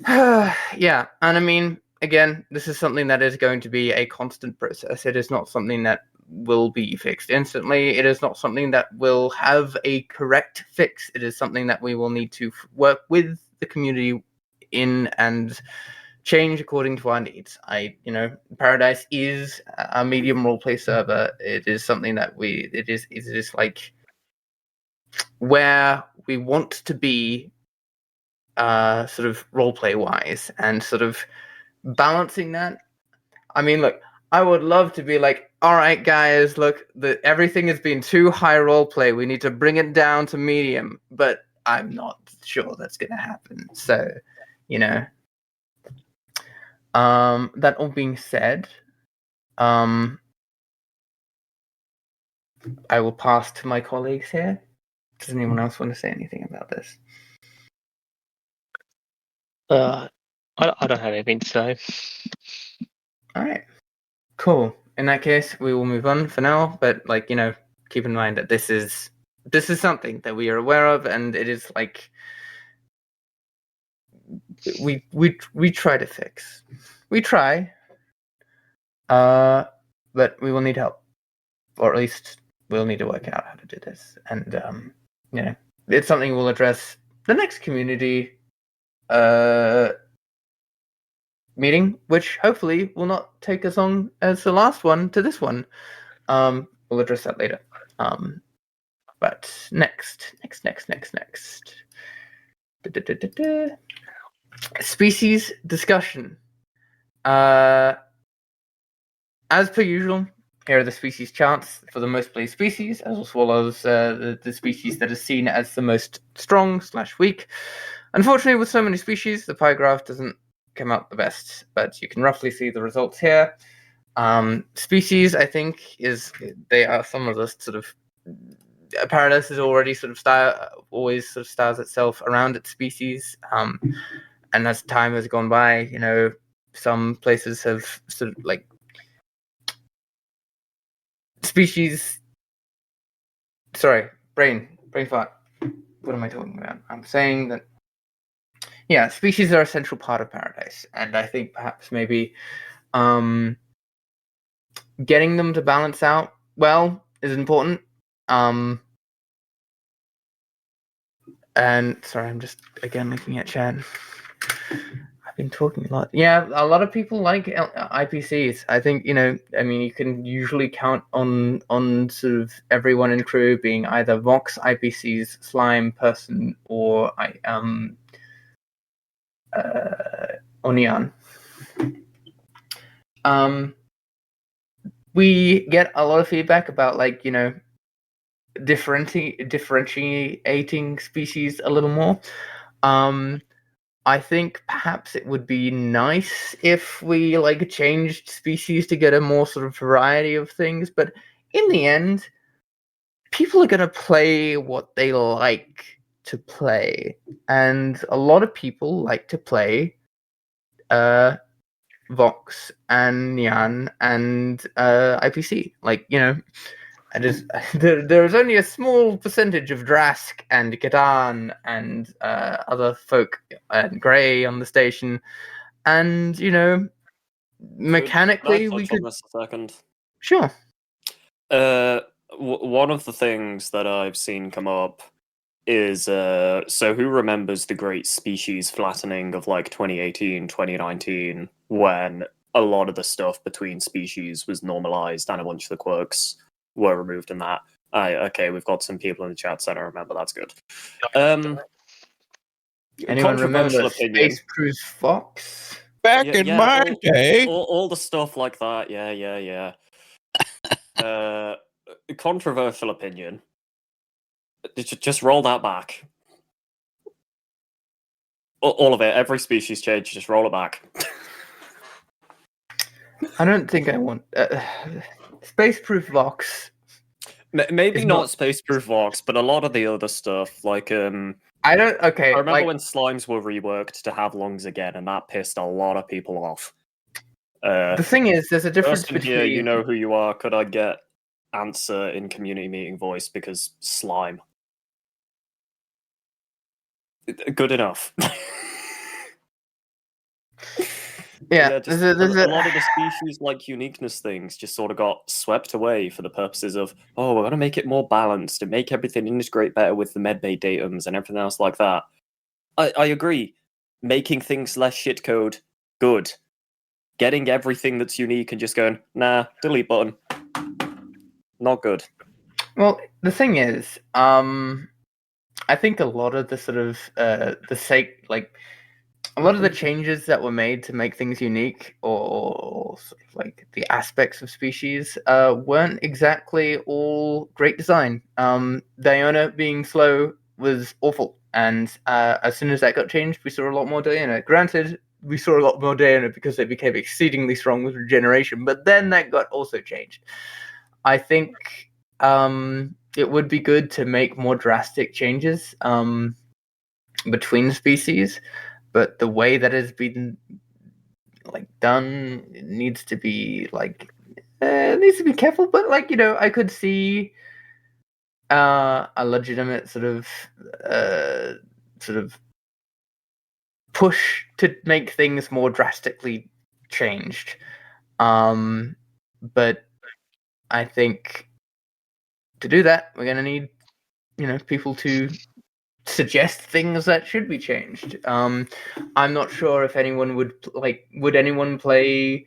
Yeah, and I mean, again, this is something that is going to be a constant process. It is not something that will be fixed instantly. It is not something that will have a correct fix. It is something that we will need to work with the community in and change according to our needs. Paradise is a medium roleplay server. It is something that it is like where we want to be, sort of roleplay wise, and sort of balancing that. I mean, look, I would love to be like, all right, guys, look, everything has been too high roleplay. We need to bring it down to medium, but I'm not sure that's going to happen. So, that all being said, I will pass to my colleagues here. Does anyone else want to say anything about this? I don't have anything to say. All right, cool. In that case, we will move on for now. But keep in mind that this is something that we are aware of, and it is like we try to fix. We try, but we will need help, or at least we'll need to work out how to do this. And it's something we'll address the next community meeting, which hopefully will not take as long as the last one to this one. We'll address that later. But next. Species discussion. As per usual, here are the species charts for the most played species, as well as the species that is seen as the most strong/weak. Unfortunately, with so many species, the pie graph doesn't come out the best, but you can roughly see the results here. Species, I think, they are some of the sort of Paradise is already always styles itself around its species, and as time has gone by, some places have sort of like species. Sorry, brain fart. What am I talking about? I'm saying that, yeah, species are a central part of Paradise, and I think perhaps maybe getting them to balance out well is important. And sorry, I'm just again looking at chat. I've been talking a lot. Yeah, a lot of people like IPCs. I think I mean, you can usually count on sort of everyone in crew being either Vox, IPCs, Slime, Person, or Onion. We get a lot of feedback about differentiating species a little more. I think perhaps it would be nice if we changed species to get a more sort of variety of things, but in the end, people are going to play what they like to play, and a lot of people like to play Vox and Nyan and IPC. There's only a small percentage of Drask and Gatan and other folk and Grey on the station, and mechanically we could. On this a second. Sure. One of the things that I've seen come up is so who remembers the great species flattening of 2018, 2019, when a lot of the stuff between species was normalized and a bunch of the quirks were removed in that. Okay, we've got some people in the chat saying I remember. That's good. Anyone remember opinion. Space Cruise Fox? Back in my day. All the stuff like that. Yeah. Controversial opinion. Just roll that back. All of it. Every species change. Just roll it back. I don't think I want Space Proof Vox. Maybe not Space Proof Vox, but a lot of the other stuff, I don't. Okay, I remember when slimes were reworked to have lungs again, and that pissed a lot of people off. The thing is, there's a difference between. Here, you know who you are. Could I get answer in community meeting voice because slime? Good enough. Yeah, just a lot of the species uniqueness things just sort of got swept away for the purposes of, we're going to make it more balanced and make everything integrate better with the medbay datums and everything else like that. I agree. Making things less shitcode, good. Getting everything that's unique and just going, nah, delete button. Not good. Well, the thing is, I think a lot of the sort of a lot of the changes that were made to make things unique, or sort of the aspects of species, weren't exactly all great design. Diona being slow was awful, and as soon as that got changed, we saw a lot more Diona. Granted, we saw a lot more Diona because they became exceedingly strong with regeneration, but then that got also changed. I think it would be good to make more drastic changes between species. But the way that has been done, it needs to be careful. But I could see a legitimate sort of push to make things more drastically changed. But I think to do that, we're gonna need people to suggest things that should be changed. I'm not sure if anyone would anyone play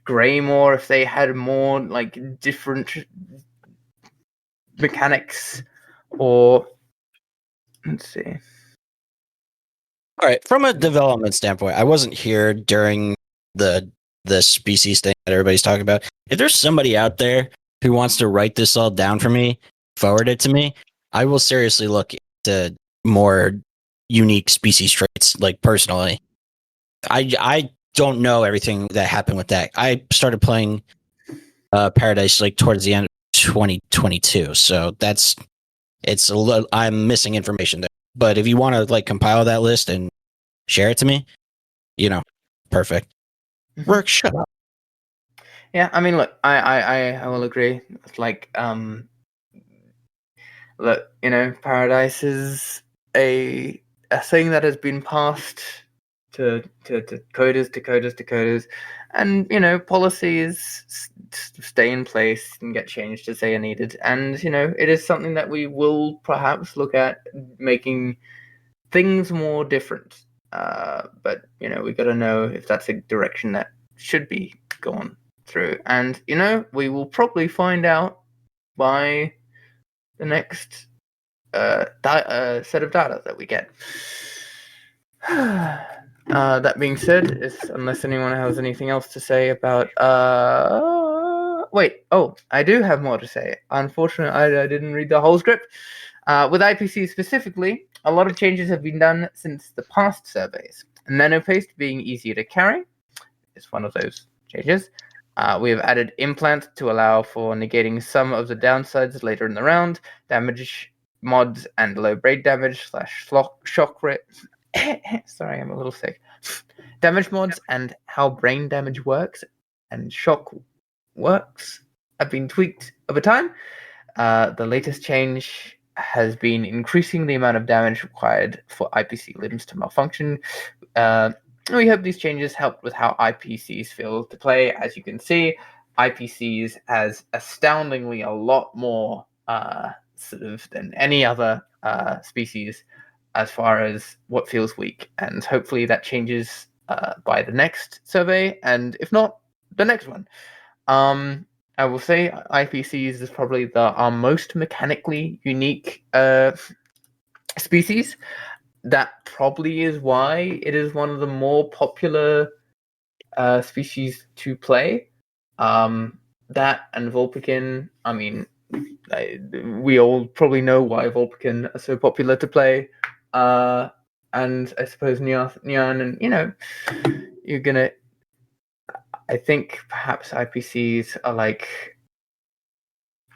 Grey more if they had more different mechanics, or let's see. All right, from a development standpoint, I wasn't here during the species thing that everybody's talking about. If there's somebody out there who wants to write this all down for me, forward it to me, I will seriously look into more unique species traits, personally. I don't know everything that happened with that. I started playing Paradise towards the end of 2022, so it's a little, I'm missing information there. But if you want to compile that list and share it to me, perfect. Work, shut up. Yeah, I mean, look, I will agree. Look, Paradise is a thing that has been passed to coders, and policies stay in place and get changed as they are needed, and it is something that we will perhaps look at making things more different. But we got to know if that's a direction that should be gone through, and we will probably find out by the next set of data that we get. That being said, unless anyone has anything else to say about wait, I do have more to say. Unfortunately, I didn't read the whole script. With IPC specifically, a lot of changes have been done since the past surveys. Nanopaste being easier to carry is one of those changes. We have added implant to allow for negating some of the downsides later in the round, damage mods and low brain damage / shock rate. Sorry, I'm a little sick. Damage mods and how brain damage works and shock works have been tweaked over time. The latest change has been increasing the amount of damage required for IPC limbs to malfunction. We hope these changes help with how IPCs feel to play. As you can see, IPCs has astoundingly a lot more than any other species as far as what feels weak, and hopefully that changes by the next survey, and if not, the next one. I will say IPCs is probably our most mechanically unique species. That probably is why it is one of the more popular species to play. That and Vulpician, I mean, we all probably know why Vulpician are so popular to play. And I suppose Nyan, and you're gonna. I think perhaps IPCs are like.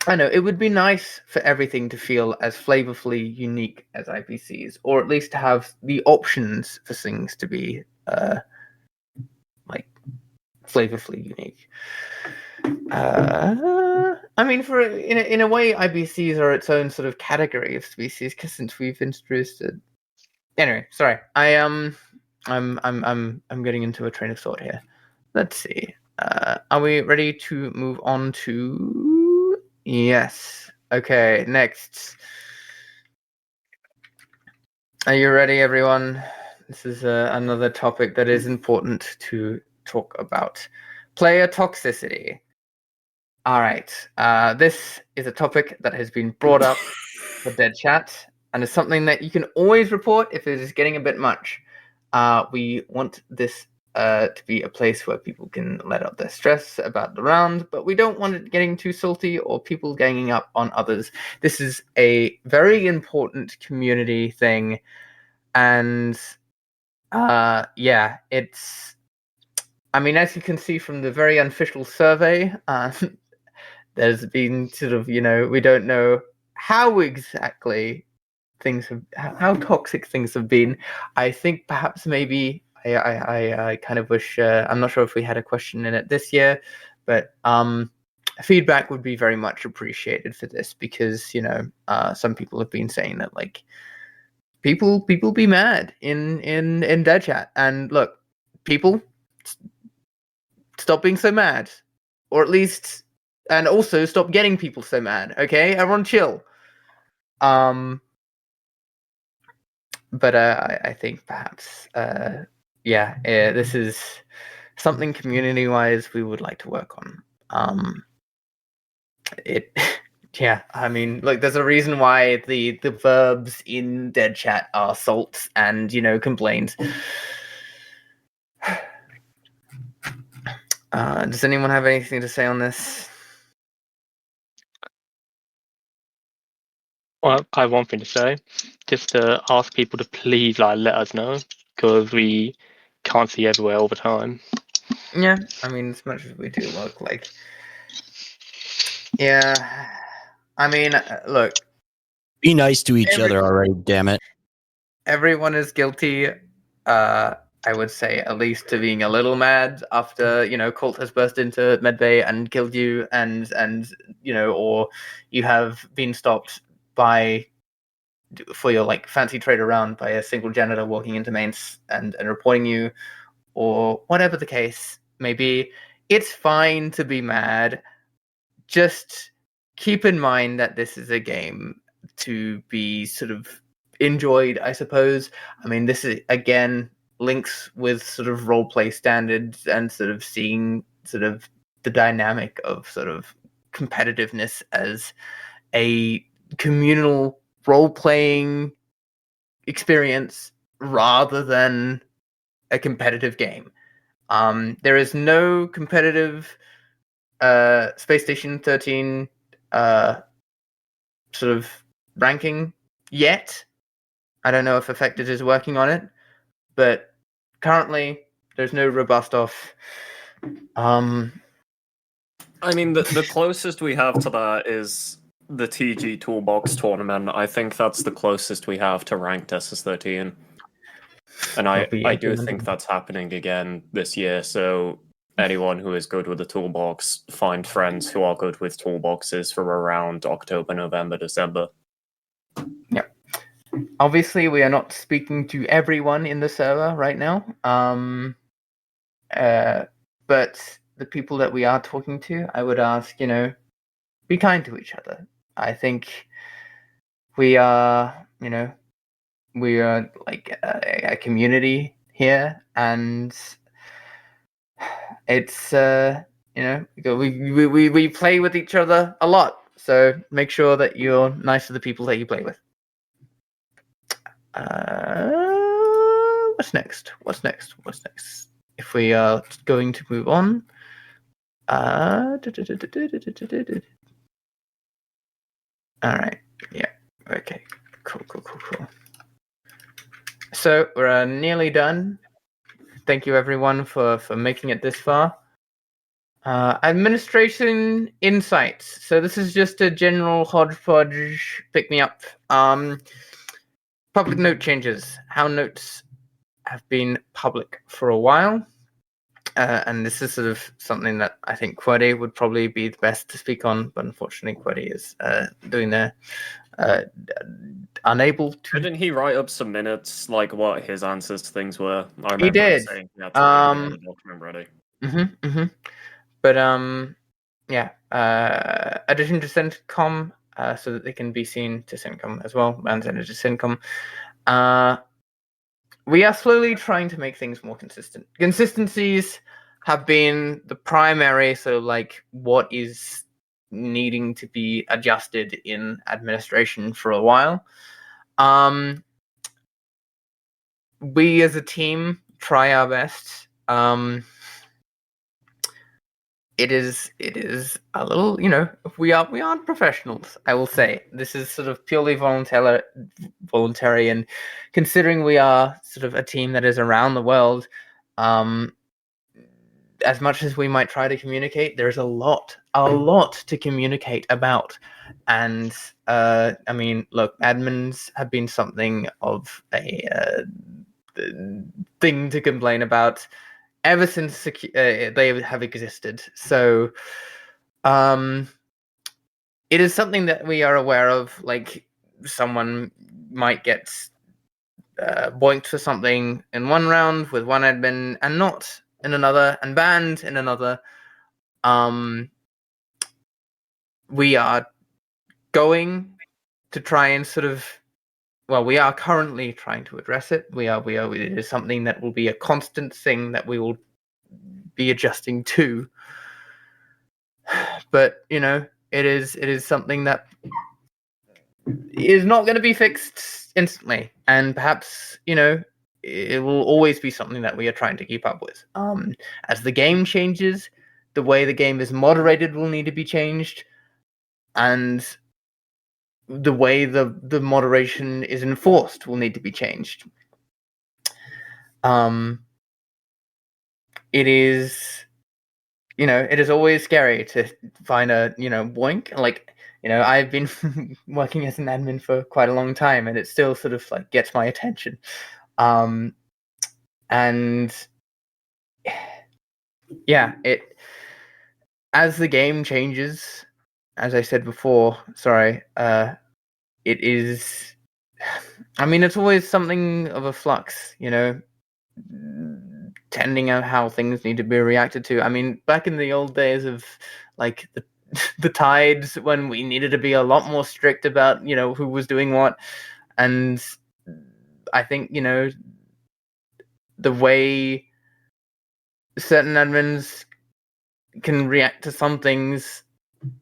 I know it would be nice for everything to feel as flavorfully unique as IPCs, or at least to have the options for things to be like flavorfully unique. I mean, in a way, IPCs are its own sort of category of species, because since we've introduced it. Anyway, sorry. I'm getting into a train of thought here. Let's see. Are we ready to move on to? Yes. Okay. Next. Are you ready, everyone? This is another topic that is important to talk about. Player toxicity. All right. This is a topic that has been brought up for Dead Chat, and it's something that you can always report if it is getting a bit much. We want this to be a place where people can let out their stress about the round, but we don't want it getting too salty or people ganging up on others. This is a very important community thing, and it's. I mean, as you can see from the very unofficial survey, there's been sort of, we don't know how exactly how toxic things have been. I think perhaps maybe I kind of wish, I'm not sure if we had a question in it this year, but feedback would be very much appreciated for this, because, some people have been saying that, like, people be mad in Dead Chat, and look, people, stop being so mad, or at least, and also stop getting people so mad. Okay, everyone, chill. But I think perhaps, this is something community-wise we would like to work on. I mean, look, there's a reason why the verbs in Dead Chat are salts and complaints. Does anyone have anything to say on this? Well, I have one thing to say, just to ask people to please let us know, because we can't see everywhere all the time. Yeah, I mean, as much as we do look like, yeah, I mean, look. Be nice to each other already, damn it. Everyone is guilty. I would say at least to being a little mad after Colt has burst into medbay and killed you, and or you have been stopped for your fancy trade around by a single janitor walking into mains and reporting you, or whatever the case may be. It's fine to be mad. Just keep in mind that this is a game to be sort of enjoyed, I suppose. I mean, this is, again, links with sort of roleplay standards and sort of seeing sort of the dynamic of sort of competitiveness as a communal role-playing experience rather than a competitive game. There is no competitive Space Station 13 sort of ranking yet. I don't know if Affected is working on it, but currently there's no robust off. I mean, the closest we have to that is the TG Toolbox tournament. I think that's the closest we have to ranked SS13. And I do think that's happening again this year, so anyone who is good with the Toolbox, find friends who are good with toolboxes for around October, November, December. Yeah. Obviously, we are not speaking to everyone in the server right now. But the people that we are talking to, I would ask, be kind to each other. I think we are, we are like a community here, and it's, we play with each other a lot. So make sure that you're nice to the people that you play with. What's next? If we are going to move on. All right. Yeah. Okay. Cool. So we're nearly done. Thank you everyone for making it this far. Administration insights. So this is just a general hodgepodge pick me up. Public note changes. How notes have been public for a while. And this is sort of something that I think Query would probably be the best to speak on, but unfortunately Query is doing their unable to. Didn't he write up some minutes, like what his answers to things were? I remember He did. saying he had to get the document ready. But yeah. Addition to CENTCOM, so that they can be seen to CENTCOM as well, and sent it to CENTCOM. We are slowly trying to make things more consistent. Consistencies have been the primary, so like what is needing to be adjusted in administration for a while. We as a team try our best. It is a little, we aren't professionals, I will say. This is sort of purely voluntary, and considering we are sort of a team that is around the world, as much as we might try to communicate, there's a lot to communicate about. And I mean, look, admins have been something of a thing to complain about ever since they have existed. So it is something that we are aware of. Like, someone might get boinked for something in one round with one admin and not in another, and banned in another. We are going to try and sort of, well, we are currently trying to address it. It is something that will be a constant thing that we will be adjusting to. But, it is something that is not going to be fixed instantly. And perhaps, it will always be something that we are trying to keep up with. As the game changes, the way the game is moderated will need to be changed. And the way the moderation is enforced will need to be changed. It is, it is always scary to find a, boink. Like, I've been working as an admin for quite a long time, and it still sort of like gets my attention. And yeah, as the game changes, as I said before, it is, I mean, it's always something of a flux, tending on how things need to be reacted to. I mean, back in the old days of like the tides, when we needed to be a lot more strict about, who was doing what. And I think, the way certain admins can react to some things,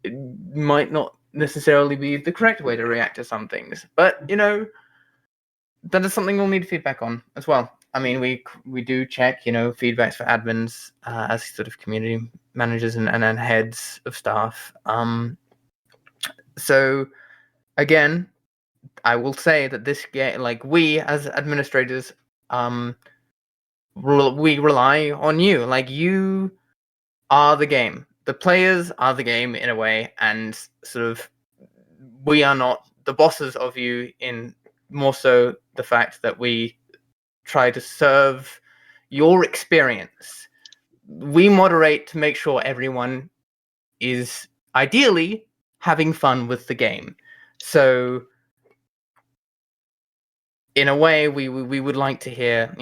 it might not necessarily be the correct way to react to some things. But that is something we'll need feedback on as well. I mean, we do check, feedbacks for admins as sort of community managers and heads of staff. So again, I will say that this game, like we as administrators, we rely on you. Like you are the game. The players are the game in a way, and sort of we are not the bosses of you, in more so the fact that we try to serve your experience. We moderate to make sure everyone is ideally having fun with the game. So in a way, we would like to hear,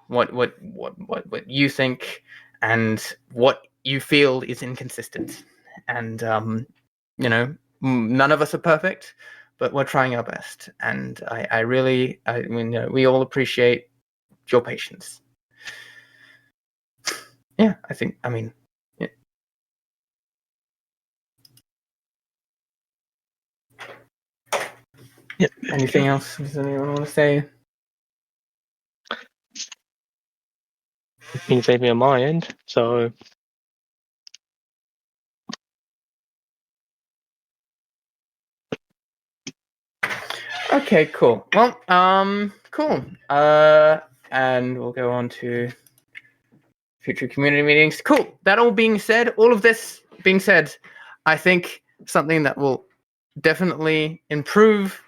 what you think and what you feel is inconsistent. And none of us are perfect, but we're trying our best. And I mean, we all appreciate your patience. Yeah, I mean, yeah. Yeah. Anything else? Does anyone want to say? It's been saving on my end, so Okay, cool. Well, cool. And we'll go on to future community meetings. Cool. That all being said, all of this being said, I think something that will definitely improve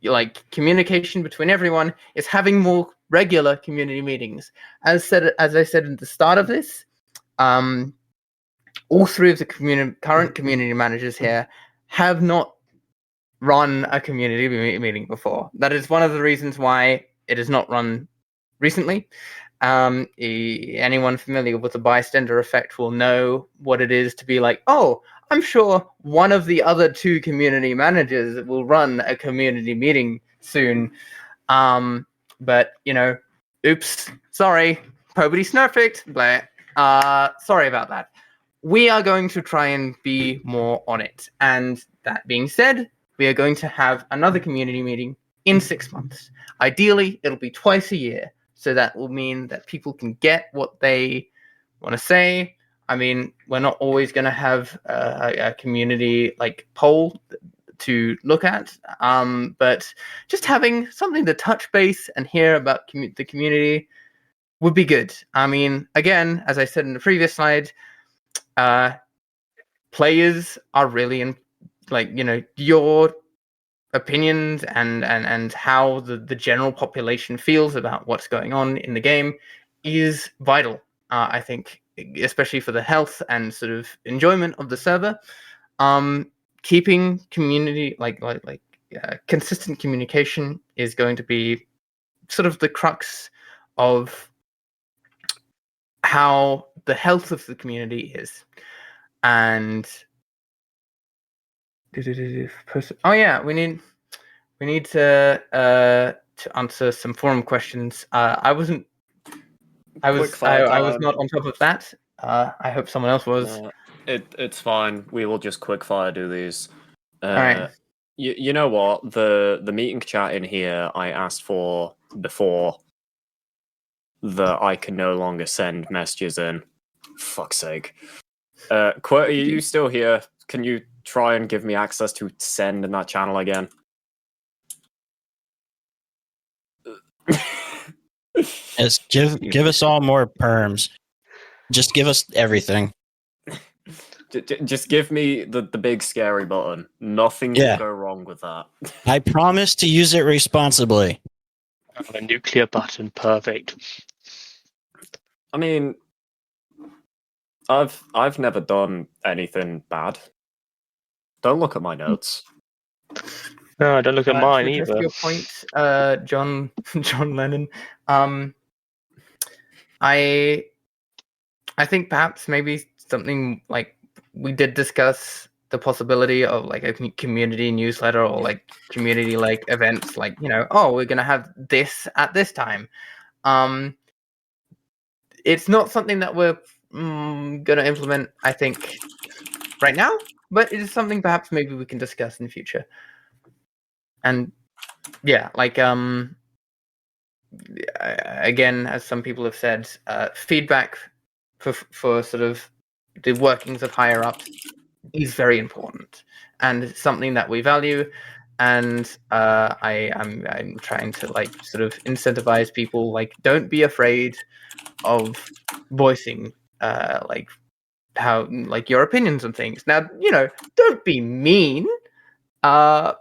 like communication between everyone is having more regular community meetings. As I said at the start of this, all three of the current community managers here have not run a community meeting before. That is one of the reasons why it is not run recently. Anyone familiar with the bystander effect will know what it is to be like, oh, I'm sure one of the other two community managers will run a community meeting soon. But oops, sorry, probably snowflaked. Blah. Sorry about that. We are going to try and be more on it. And that being said, we are going to have another community meeting in 6 months. Ideally, it'll be twice a year. So that will mean that people can get what they want to say. I mean, we're not always going to have a community like poll to look at, but just having something to touch base and hear about the community would be good. I mean, again, as I said in the previous slide, players are really your opinions and how the general population feels about what's going on in the game is vital. I think, especially for the health and sort of enjoyment of the server. Keeping community consistent communication is going to be sort of the crux of how the health of the community is. And oh yeah, we need to answer some forum questions. I was not on top of that. I hope someone else was. It's fine. We will just quickfire do these. All right. You know what? The meeting chat in here I asked for before that I can no longer send messages in. Fuck's sake. Quirt, are you still here? Can you try and give me access to send in that channel again? Yes, give us all more perms. Just give us everything. Just give me the big scary button. Nothing will go wrong with that. I promise to use it responsibly. A nuclear button, perfect. I mean, I've never done anything bad. Don't look at my notes. No, don't look at mine either. To your point, John Lennon. I think perhaps maybe something like we did discuss the possibility of like a community newsletter or like community like events, like we're gonna have this at this time. it's not something that we're going to implement, I think, right now, but it is something perhaps maybe we can discuss in the future. And yeah, like again, as some people have said, feedback for sort of the workings of higher ups is very important, and it's something that we value. And I'm trying to like sort of incentivize people, like, don't be afraid of voicing like how like your opinions on things. Now, don't be mean, but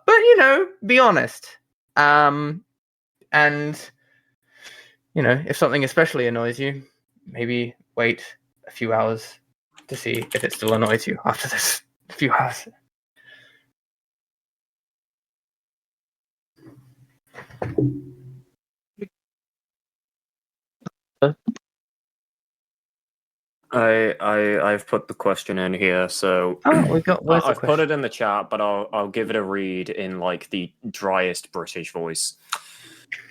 be honest. And if something especially annoys you, maybe wait a few hours to see if it still annoys you after this few hours. I've put the question in here, so Where's the I've put question? it in the chat, but I'll give it a read in like the driest British voice.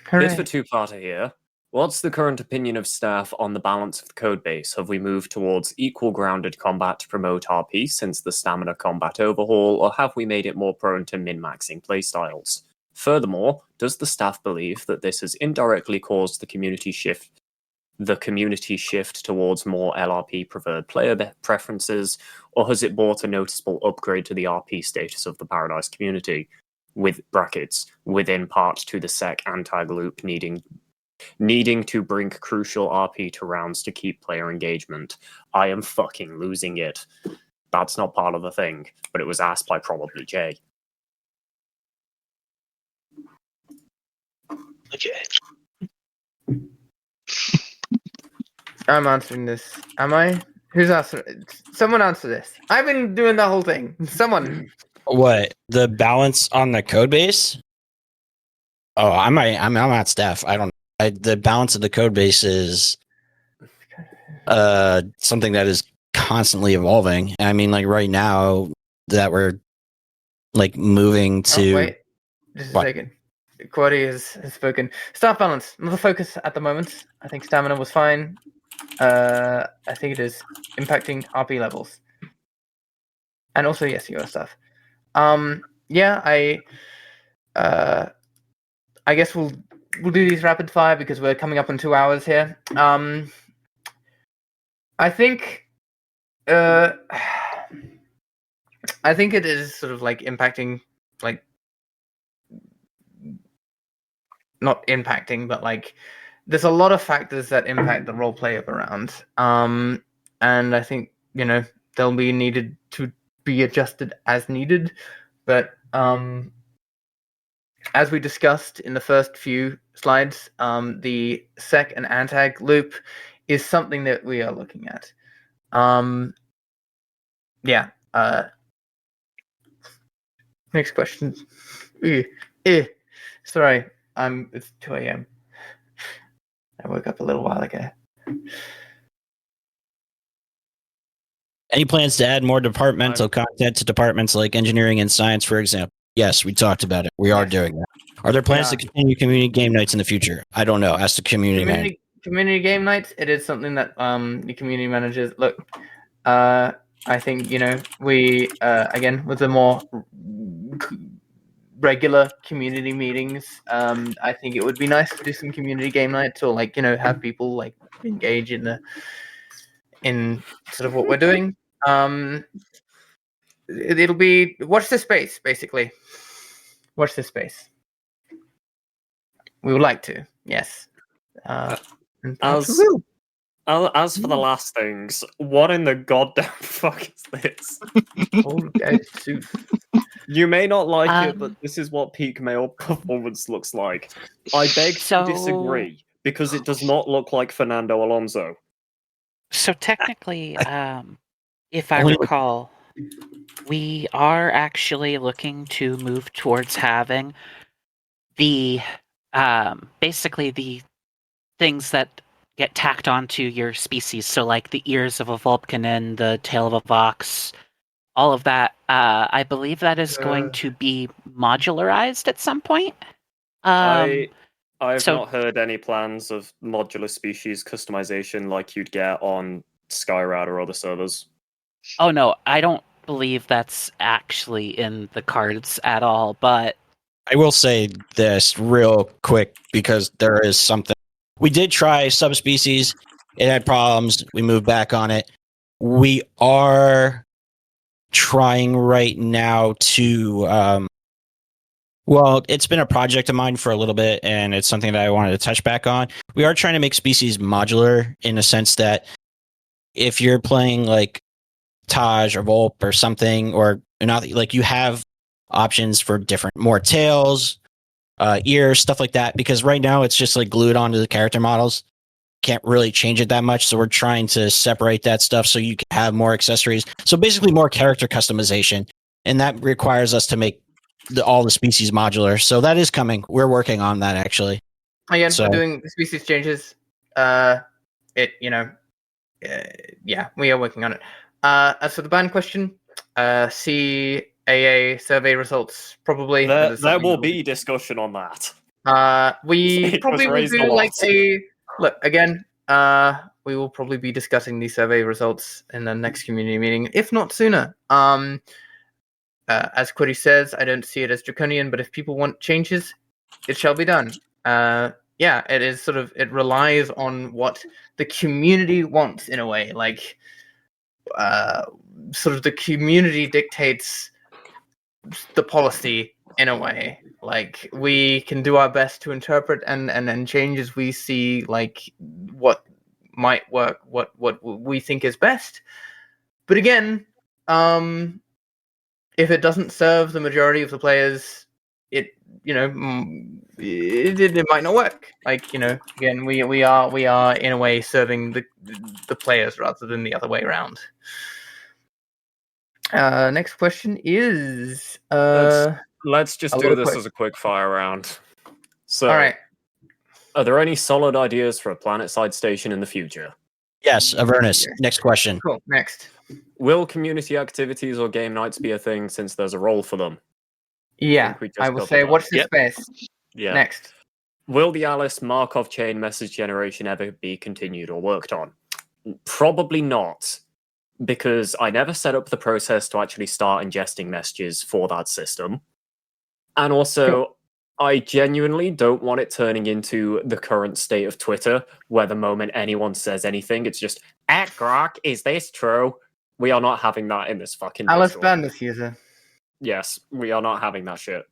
Here's Hooray. the two-parter here. What's the current opinion of staff on the balance of the codebase? Have we moved towards equal grounded combat to promote RP since the stamina combat overhaul, or have we made it more prone to min-maxing playstyles? Furthermore, does the staff believe that this has indirectly caused the community shift towards more LRP preferred player preferences, or has it brought a noticeable upgrade to the RP status of the Paradise community, with brackets, within part to the sec Antag loop needing to bring crucial RP to rounds to keep player engagement? I am fucking losing it. That's not part of the thing, but it was asked by probably Jay. Okay. I'm answering this. Am I? Who's answering? Someone answer this. I've been doing the whole thing. Someone. What, the balance on the code base? Oh, I'm at staff. I don't. The balance of the code base is something that is constantly evolving. I mean, like right now that we're like moving to. Oh, wait. Just a second. Quaddy has spoken. Staff balance, not the focus at the moment. I think stamina was fine. I think it is impacting RP levels. And also, yes, your stuff. Yeah, I guess we'll do these rapid fire because we're coming up on 2 hours here. I think it is sort of like impacting, like, not impacting, but like there's a lot of factors that impact the role play up around. And I think they'll be needed to be adjusted as needed. But as we discussed in the first few slides, the sec and antag loop is something that we are looking at. Yeah. Next question. Sorry, it's 2 a.m. I woke up a little while ago. Any plans to add more departmental content to departments like engineering and science, for example? Yes, we talked about it. We are doing that. Are there plans to continue community game nights in the future? I don't know. Ask the community manager. Community game nights, it is something that the community managers look. I think we again with the more regular community meetings. I think it would be nice to do some community game nights, or like have people like engage in sort of what we're doing. It'll be watch this space, basically. Watch this space. We would like to, yes. And perhaps we will. As for the last things, what in the goddamn fuck is this? Old guy suit. You may not like it, but this is what peak male performance looks like. I beg to disagree, because it does not look like Fernando Alonso. So technically, if I recall, we are actually looking to move towards having the basically the things that get tacked onto your species. So like the ears of a Vulcanin, the tail of a Vox, all of that. I believe that is going to be modularized at some point. I I've So- not heard any plans of modular species customization like you'd get on Skyrad or other servers. Oh no, I don't believe that's actually in the cards at all, but I will say this real quick because there is something. We did try subspecies. It had problems. We moved back on it. We are trying right now to. Well, it's been a project of mine for a little bit, and it's something that I wanted to touch back on. We are trying to make species modular in a sense that if you're playing like Taj or Volp or something, or not, like you have options for different, more tails, ears, stuff like that. Because right now it's just like glued onto the character models. Can't really change it that much. So we're trying to separate that stuff so you can have more accessories. So basically more character customization. And that requires us to make all the species modular. So that is coming. We're working on that actually. Again, So- we're doing species changes. Yeah, we are working on it. As for the ban question, CAA survey results probably. that is There something will that be discussion on that. we It probably was will raised a do like lot. a look again. We will probably be discussing these survey results in the next community meeting, if not sooner. As Quiddy says, I don't see it as draconian, but if people want changes, it shall be done. Yeah, it is sort of, it relies on what the community wants in a way. Like, sort of the community dictates the policy in a way. Like, we can do our best to interpret and change as we see, like, what might work, what we think is best. But again, if it doesn't serve the majority of the players, it might not work. Like, again, we are in a way serving the players rather than the other way around. Next question is Let's just a do lot of this quick. as a quick fire round. So, All right. are there any solid ideas for a planet-side station in the future? Yes, Avernus. Yes. Next question. Cool. Next. Will community activities or game nights be a thing since there's a role for them? Yeah, think we just I will covered say, that. watch this Yep. space. Yeah. Next. Will the Alice Markov chain message generation ever be continued or worked on? Probably not, because I never set up the process to actually start ingesting messages for that system. And also, I genuinely don't want it turning into the current state of Twitter, where the moment anyone says anything, it's just, at Grok, is this true? We are not having that in this fucking Alice Discord. ban this user. Yes, we are not having that shit.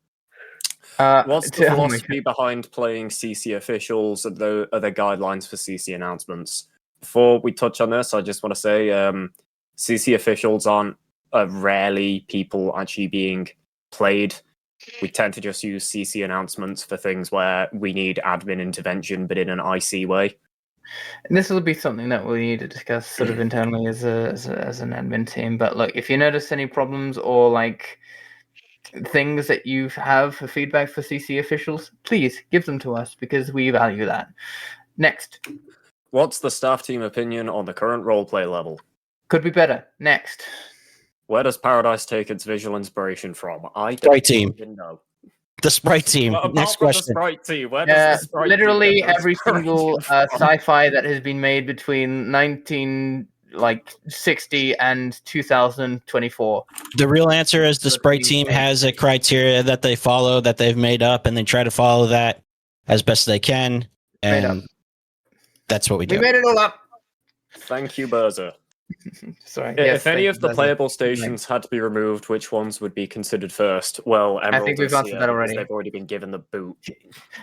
oh What's the my God. philosophy behind playing CC officials? Are there guidelines for CC announcements? Before we touch on this, I just want to say CC officials aren't rarely people actually being played. We tend to just use CC announcements for things where we need admin intervention, but in an IC way. And this will be something that we need to discuss sort of internally as an admin team. But look, if you notice any problems or like things that you have for feedback for CC officials, please give them to us because we value that. Next. What's the staff team opinion on the current roleplay level? Could be better. Next. Where does Paradise take its visual inspiration from? I don't Sprite team. even know. The Sprite team. Well, apart Next from question. the Sprite team, where does the Sprite team Literally get their every single inspiration from? sci-fi that has been made between 1960 and 2024. The real answer is the So Sprite please team say- has a criteria that they follow, that they've made up, and they try to follow that as best they can. Made up. And that's what we We do. made it all up. Thank you, Berza. Sorry. If any yes, of the thank you, playable stations had to be removed, which ones would be considered first? Well, Emerald think we've is answered here that because already. they've already been given the boot. Yep,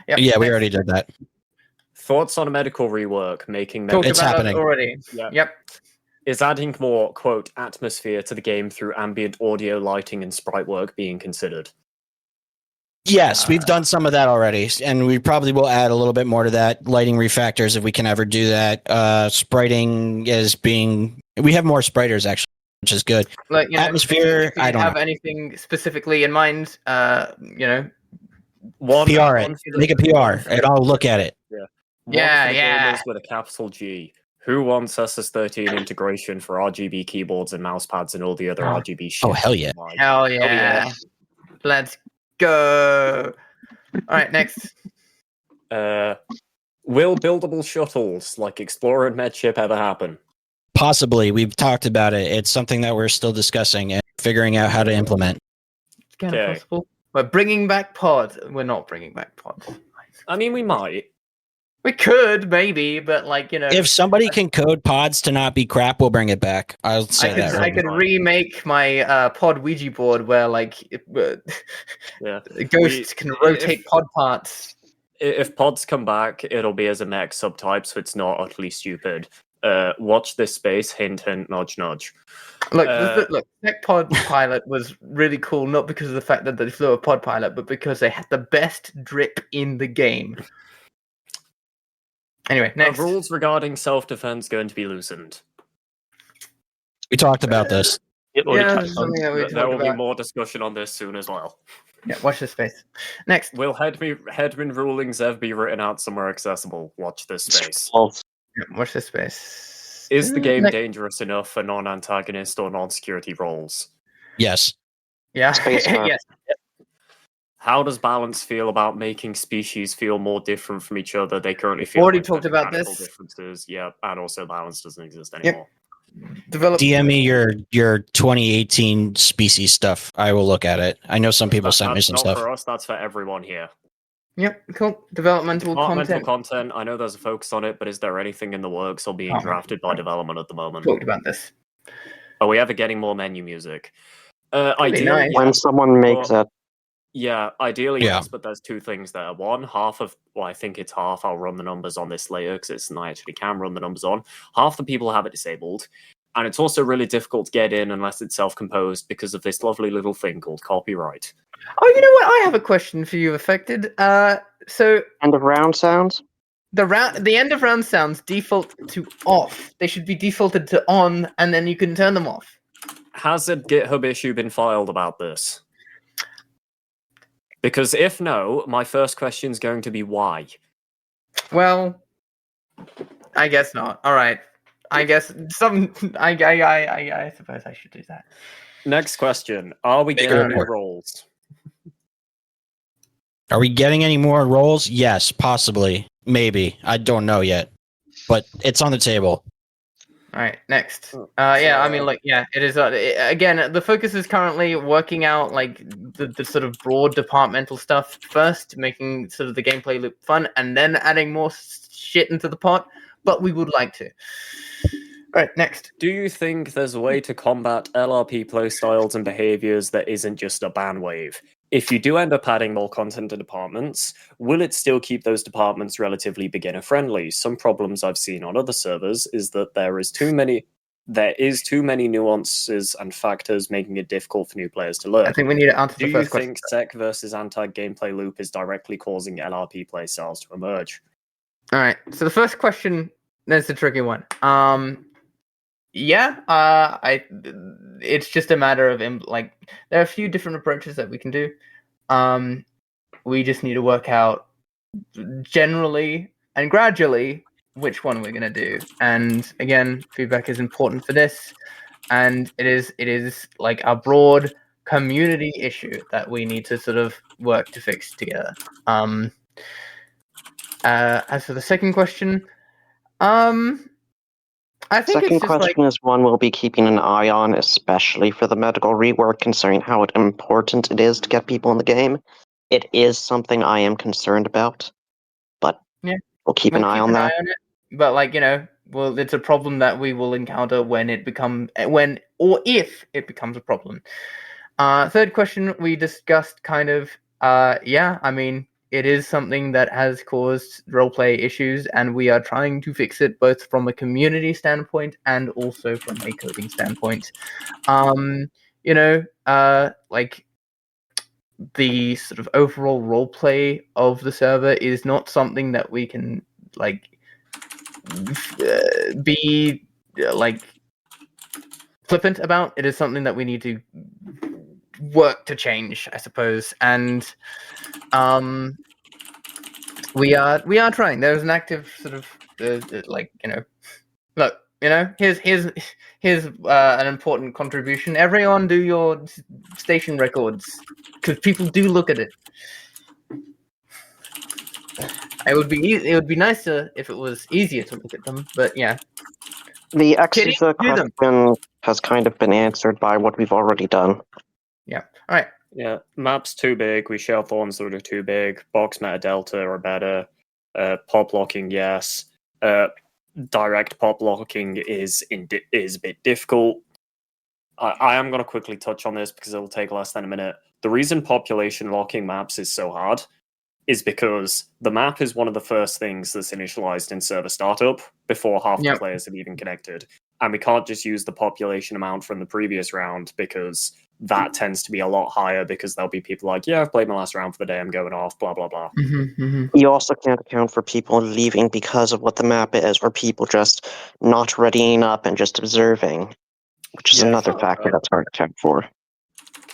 Yeah, we next. already did that. Thoughts on a medical rework, making Talked It's about happening. that already. Yeah. Yep. Is adding more, quote, atmosphere to the game through ambient audio, lighting, and sprite work being considered? Yes, we've done some of that already, and we probably will add a little bit more to that. Lighting refactors, if we can ever do that. Spriting is being. We have more spriters actually, which is good. Like, Atmosphere, if you I don't have know. anything specifically in mind, One, PR it. one for the- Make a PR, and I'll look at it. One Yeah, for the yeah. gamers with a capital G. Who wants SS13 integration for RGB keyboards and mouse pads and all the other RGB shit? Oh, hell yeah. Like, Hell yeah. Let's go. All right, next. Will buildable shuttles like Explorer and Medship ever happen? Possibly. We've talked about it. It's something that we're still discussing and figuring out how to implement. It's kind of Okay. possible. We're bringing back pods. We're not bringing back pods. I mean, we might. We could maybe, but like If somebody can code pods to not be crap, we'll bring it back. I'll say that. I Right could now. remake my pod Ouija board where like Yeah. ghosts can rotate pod parts. If pods come back, it'll be as a mech subtype, so it's not utterly stupid. Watch this space. Hint, hint, nudge, nudge. Look, Tech Pod Pilot was really cool, not because of the fact that they flew a pod pilot, but because they had the best drip in the game. Anyway, next. Rules regarding self-defense going to be loosened. We talked about this. It already Yeah, touched this is on. something that we There will talked be about. more discussion on this soon as well. Yeah, watch this space. Next. Will headman rulings ever be written out somewhere accessible? Watch this space. False. Yeah, watch this space. Is the game Next. dangerous enough for non-antagonist or non-security roles? Yes. Yeah. Space Mark. Yes. How does balance feel about making species feel more different from each other? They currently feel Already like talked there's about mechanical this. differences. Yeah, and also balance doesn't exist Yep. anymore. Develop. DM me your 2018 species stuff. I will look at it. I know some people sent me That's some not stuff. for us. That's for everyone here. Yep. Cool. Developmental Departmental content. content. I know there's a focus on it, but is there anything in the works or being Oh. drafted by development at the moment? Talked about this. Are we ever getting more menu music? That'd be Ideally, nice. yeah. When someone makes it, Yeah, ideally, Yeah. yes, but there's two things there. One, I think it's half, I'll run the numbers on this later because it's I actually can run the numbers on. Half the people have it disabled, and it's also really difficult to get in unless it's self-composed because of this lovely little thing called copyright. Oh, you know what? I have a question for you, Affected. So end of round sounds. the end of round sounds default to off. They should be defaulted to on, and then you can turn them off. Has a GitHub issue been filed about this? Because if no, my first question is going to be why. Well, I guess not. All right. I guess I suppose I should do that. Next question. Are we Big getting new report. roles? Are we getting any more roles? Yes, possibly. Maybe. I don't know yet. But it's on the table. All right, next. Yeah, I mean, like, yeah, it is. Again, the focus is currently working out like the sort of broad departmental stuff first, making sort of the gameplay loop fun, and then adding more shit into the pot. But we would like to. All right, next. Do you think there's a way to combat LRP playstyles and behaviors that isn't just a ban wave? If you do end up adding more content to departments, will it still keep those departments relatively beginner friendly? Some problems I've seen on other servers is that there is too many nuances and factors making it difficult for new players to learn. I think we need to answer Do the you first question. think Sec versus Antag gameplay loop is directly causing LRP playstyles to emerge? All right. So the first question, that's a tricky one. Yeah. It's just a matter of like there are a few different approaches that we can do. We just need to work out generally and gradually which one we're gonna do. And again, feedback is important for this, and it is like a broad community issue that we need to sort of work to fix together. As for the second question, I think Second it's just question is one we'll be keeping an eye on, especially for the medical rework, considering how important it is to get people in the game. It is something I am concerned about, but Yeah. we'll keep an eye on that. But like, you know, well, it's a problem that we will encounter when it if it becomes a problem. Third question we discussed kind of, yeah, I mean, it is something that has caused roleplay issues, and we are trying to fix it both from a community standpoint and also from a coding standpoint. You know, like the sort of overall roleplay of the server is not something that we can like be like flippant about. It is something that we need to work to change, I suppose, and we are trying. There's an active sort of like, you know, look, you know, here's an important contribution. Everyone do your station records because people do look at it. It would be nicer if it was easier to look at them, but yeah. The Kitty, Exeter do them. question has kind of been answered by what we've already done. Yeah. All right. Yeah, maps too big. We share thorns that are too big. Box meta delta are better. Pop locking, yes. Direct pop locking is a bit difficult. I am going to quickly touch on this because it will take less than a minute. The reason population locking maps is so hard is because the map is one of the first things that's initialized in server startup before half the players have even connected. And we can't just use the population amount from the previous round because that tends to be a lot higher because there'll be people like, yeah, I've played my last round for the day, I'm going off, blah, blah, blah. You also can't account for people leaving because of what the map is, or people just not readying up and just observing, which is another factor that's hard to account for.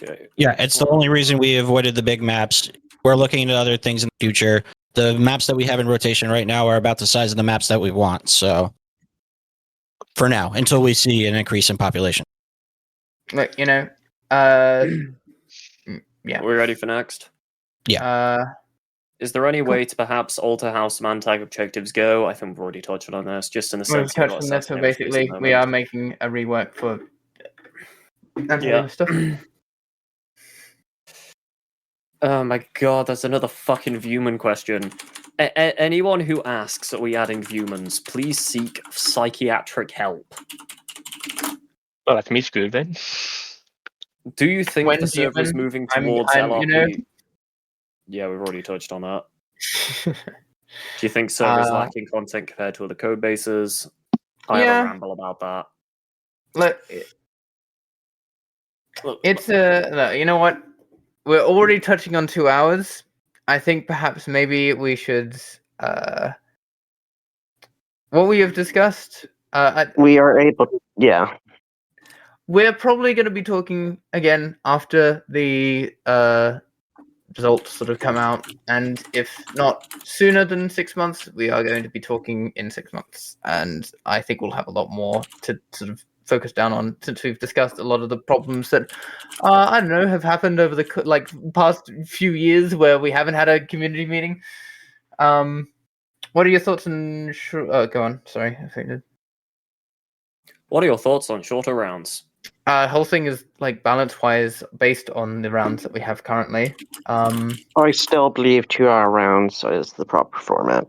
Okay. Yeah, it's the only reason we avoided the big maps. We're looking at other things in the future. The maps that we have in rotation right now are about the size of the maps that we want. So, for now, until we see an increase in population. Look, yeah. We're ready for next? Is there any way to perhaps alter how some Antag objectives go? I think we've already touched on this, just in the sense We've touched on this, so basically we are making a rework for Antag stuff. Oh my god, that's another fucking Viewman question. Anyone who asks, are we adding Viewmans, please seek psychiatric help. Well, that's me screwed then. Do you think When the server is Viewman, moving towards I'm LRP? Yeah, we've already touched on that. Do you think server is lacking content compared to other code bases? I have a ramble about that. Look, it's you know what? We're already touching on 2 hours. I think perhaps maybe we should what we have discussed. We are able to, yeah. We're probably going to be talking again after the results sort of come out, and if not sooner than 6 months, we are going to be talking in 6 months, and I think we'll have a lot more to sort of focus down on since we've discussed a lot of the problems that I don't know have happened over the past few years where we haven't had a community meeting. What are your thoughts on? Go on. Sorry, I fainted. What are your thoughts on shorter rounds? Whole thing is like balance-wise based on the rounds that we have currently. I still believe 2-hour rounds is the proper format.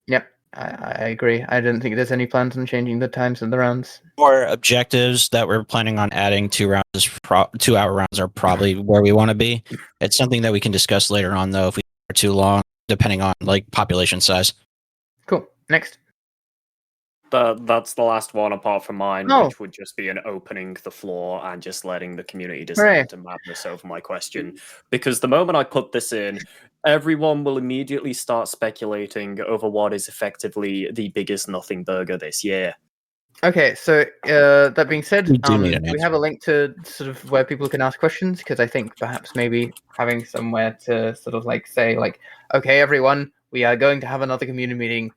Yep, I agree. I don't think there's any plans on changing the times of the rounds. For objectives that we're planning on adding 2 rounds, 2-hour rounds are probably where we want to be. It's something that we can discuss later on, though, if we are too long, depending on like population size. Cool. Next. That's the last one apart from mine, which would just be an opening the floor and just letting the community decide to madness over my question. Because the moment I put this in, everyone will immediately start speculating over what is effectively the biggest nothing burger this year. Okay, so that being said, we have a link to sort of where people can ask questions, because I think perhaps maybe having somewhere to sort of like say like, okay, everyone, we are going to have another community meeting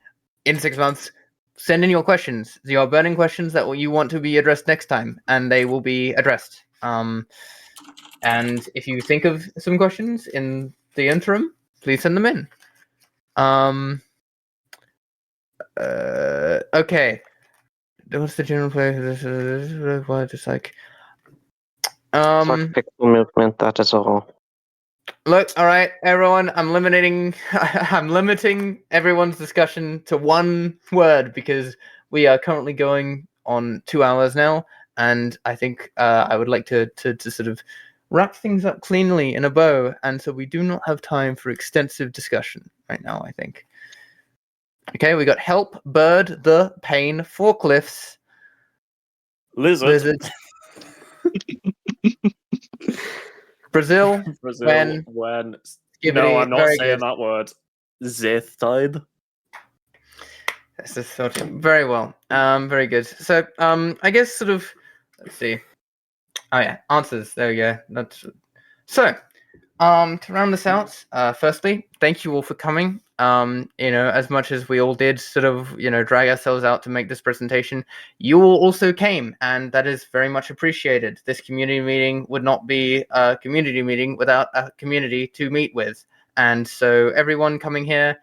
in 6 months. Send in your questions, your burning questions that you want to be addressed next time, and they will be addressed. And if you think of some questions in the interim, please send them in. Okay. What's the general play? Just like Pixel movement, that is all. Look, all right, everyone. I'm limiting everyone's discussion to one word because we are currently going on 2 hours now, and I think I would like to sort of wrap things up cleanly in a bow, and so we do not have time for extensive discussion right now, I think. Okay, we got help, bird, the pain, forklifts, lizard. Brazil, when no, I'm not saying that word. Zithide. This is sort of very well. Very good. So, I guess sort of, let's see. Oh yeah, answers. There we go. So. To round this out, firstly, thank you all for coming. As much as we all did sort of, drag ourselves out to make this presentation, you all also came, and that is very much appreciated. This community meeting would not be a community meeting without a community to meet with. And so everyone coming here,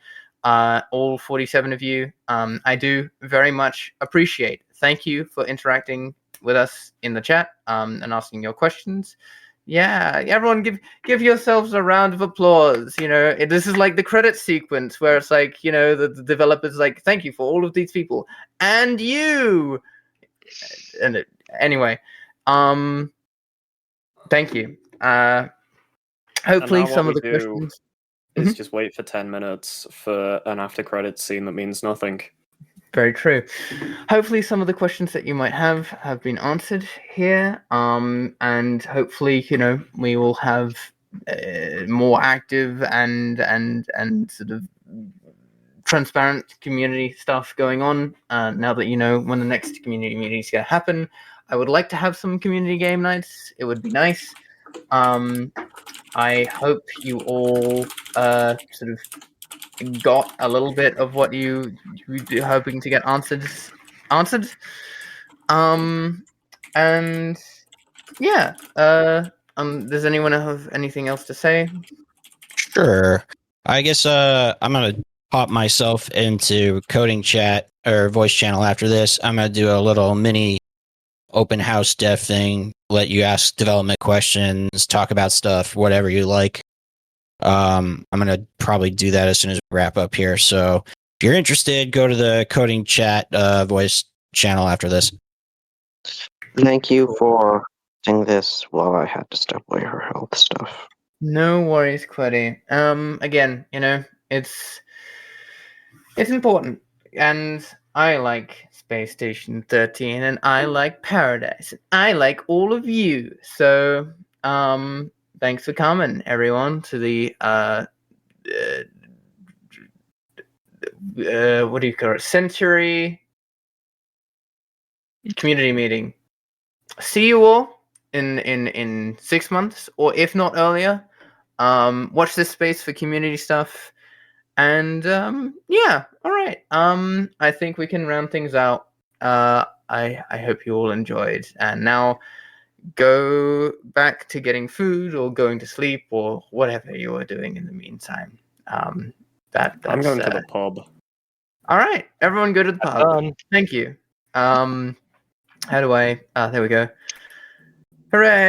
all 47 of you. I do very much appreciate. Thank you for interacting with us in the chat and asking your questions. Yeah, everyone give yourselves a round of applause. This is like the credit sequence where it's like, the developers like, thank you for all of these people and you. And anyway, thank you. Hopefully some of the questions is just wait for 10 minutes for an after credits scene that means nothing. Very true. Hopefully some of the questions that you might have been answered here. And hopefully, we will have more active and sort of transparent community stuff going on. Now that you know when the next community meeting is going to happen, I would like to have some community game nights. It would be nice. I hope you all sort of got a little bit of what you were hoping to get answered. And yeah. Does anyone have anything else to say? Sure. I guess I'm gonna pop myself into coding chat or voice channel after this. I'm gonna do a little mini open house dev thing. Let you ask development questions, talk about stuff, whatever you like. I'm gonna probably do that as soon as we wrap up here. So if you're interested, go to the coding chat voice channel after this. Thank you for doing this while I had to step away for health stuff. No worries, Queddy. Again, it's important, and I like Space Station 13, and I like Paradise, and I like all of you. So, thanks for coming, everyone, to the what do you call it? Century community meeting. See you all in 6 months, or if not earlier. Watch this space for community stuff. And yeah, all right. I think we can round things out. I hope you all enjoyed. And now go back to getting food or going to sleep or whatever you are doing in the meantime. That's I'm going to the pub. All right, everyone go to the pub. Thank you. How do I? There we go. Hooray!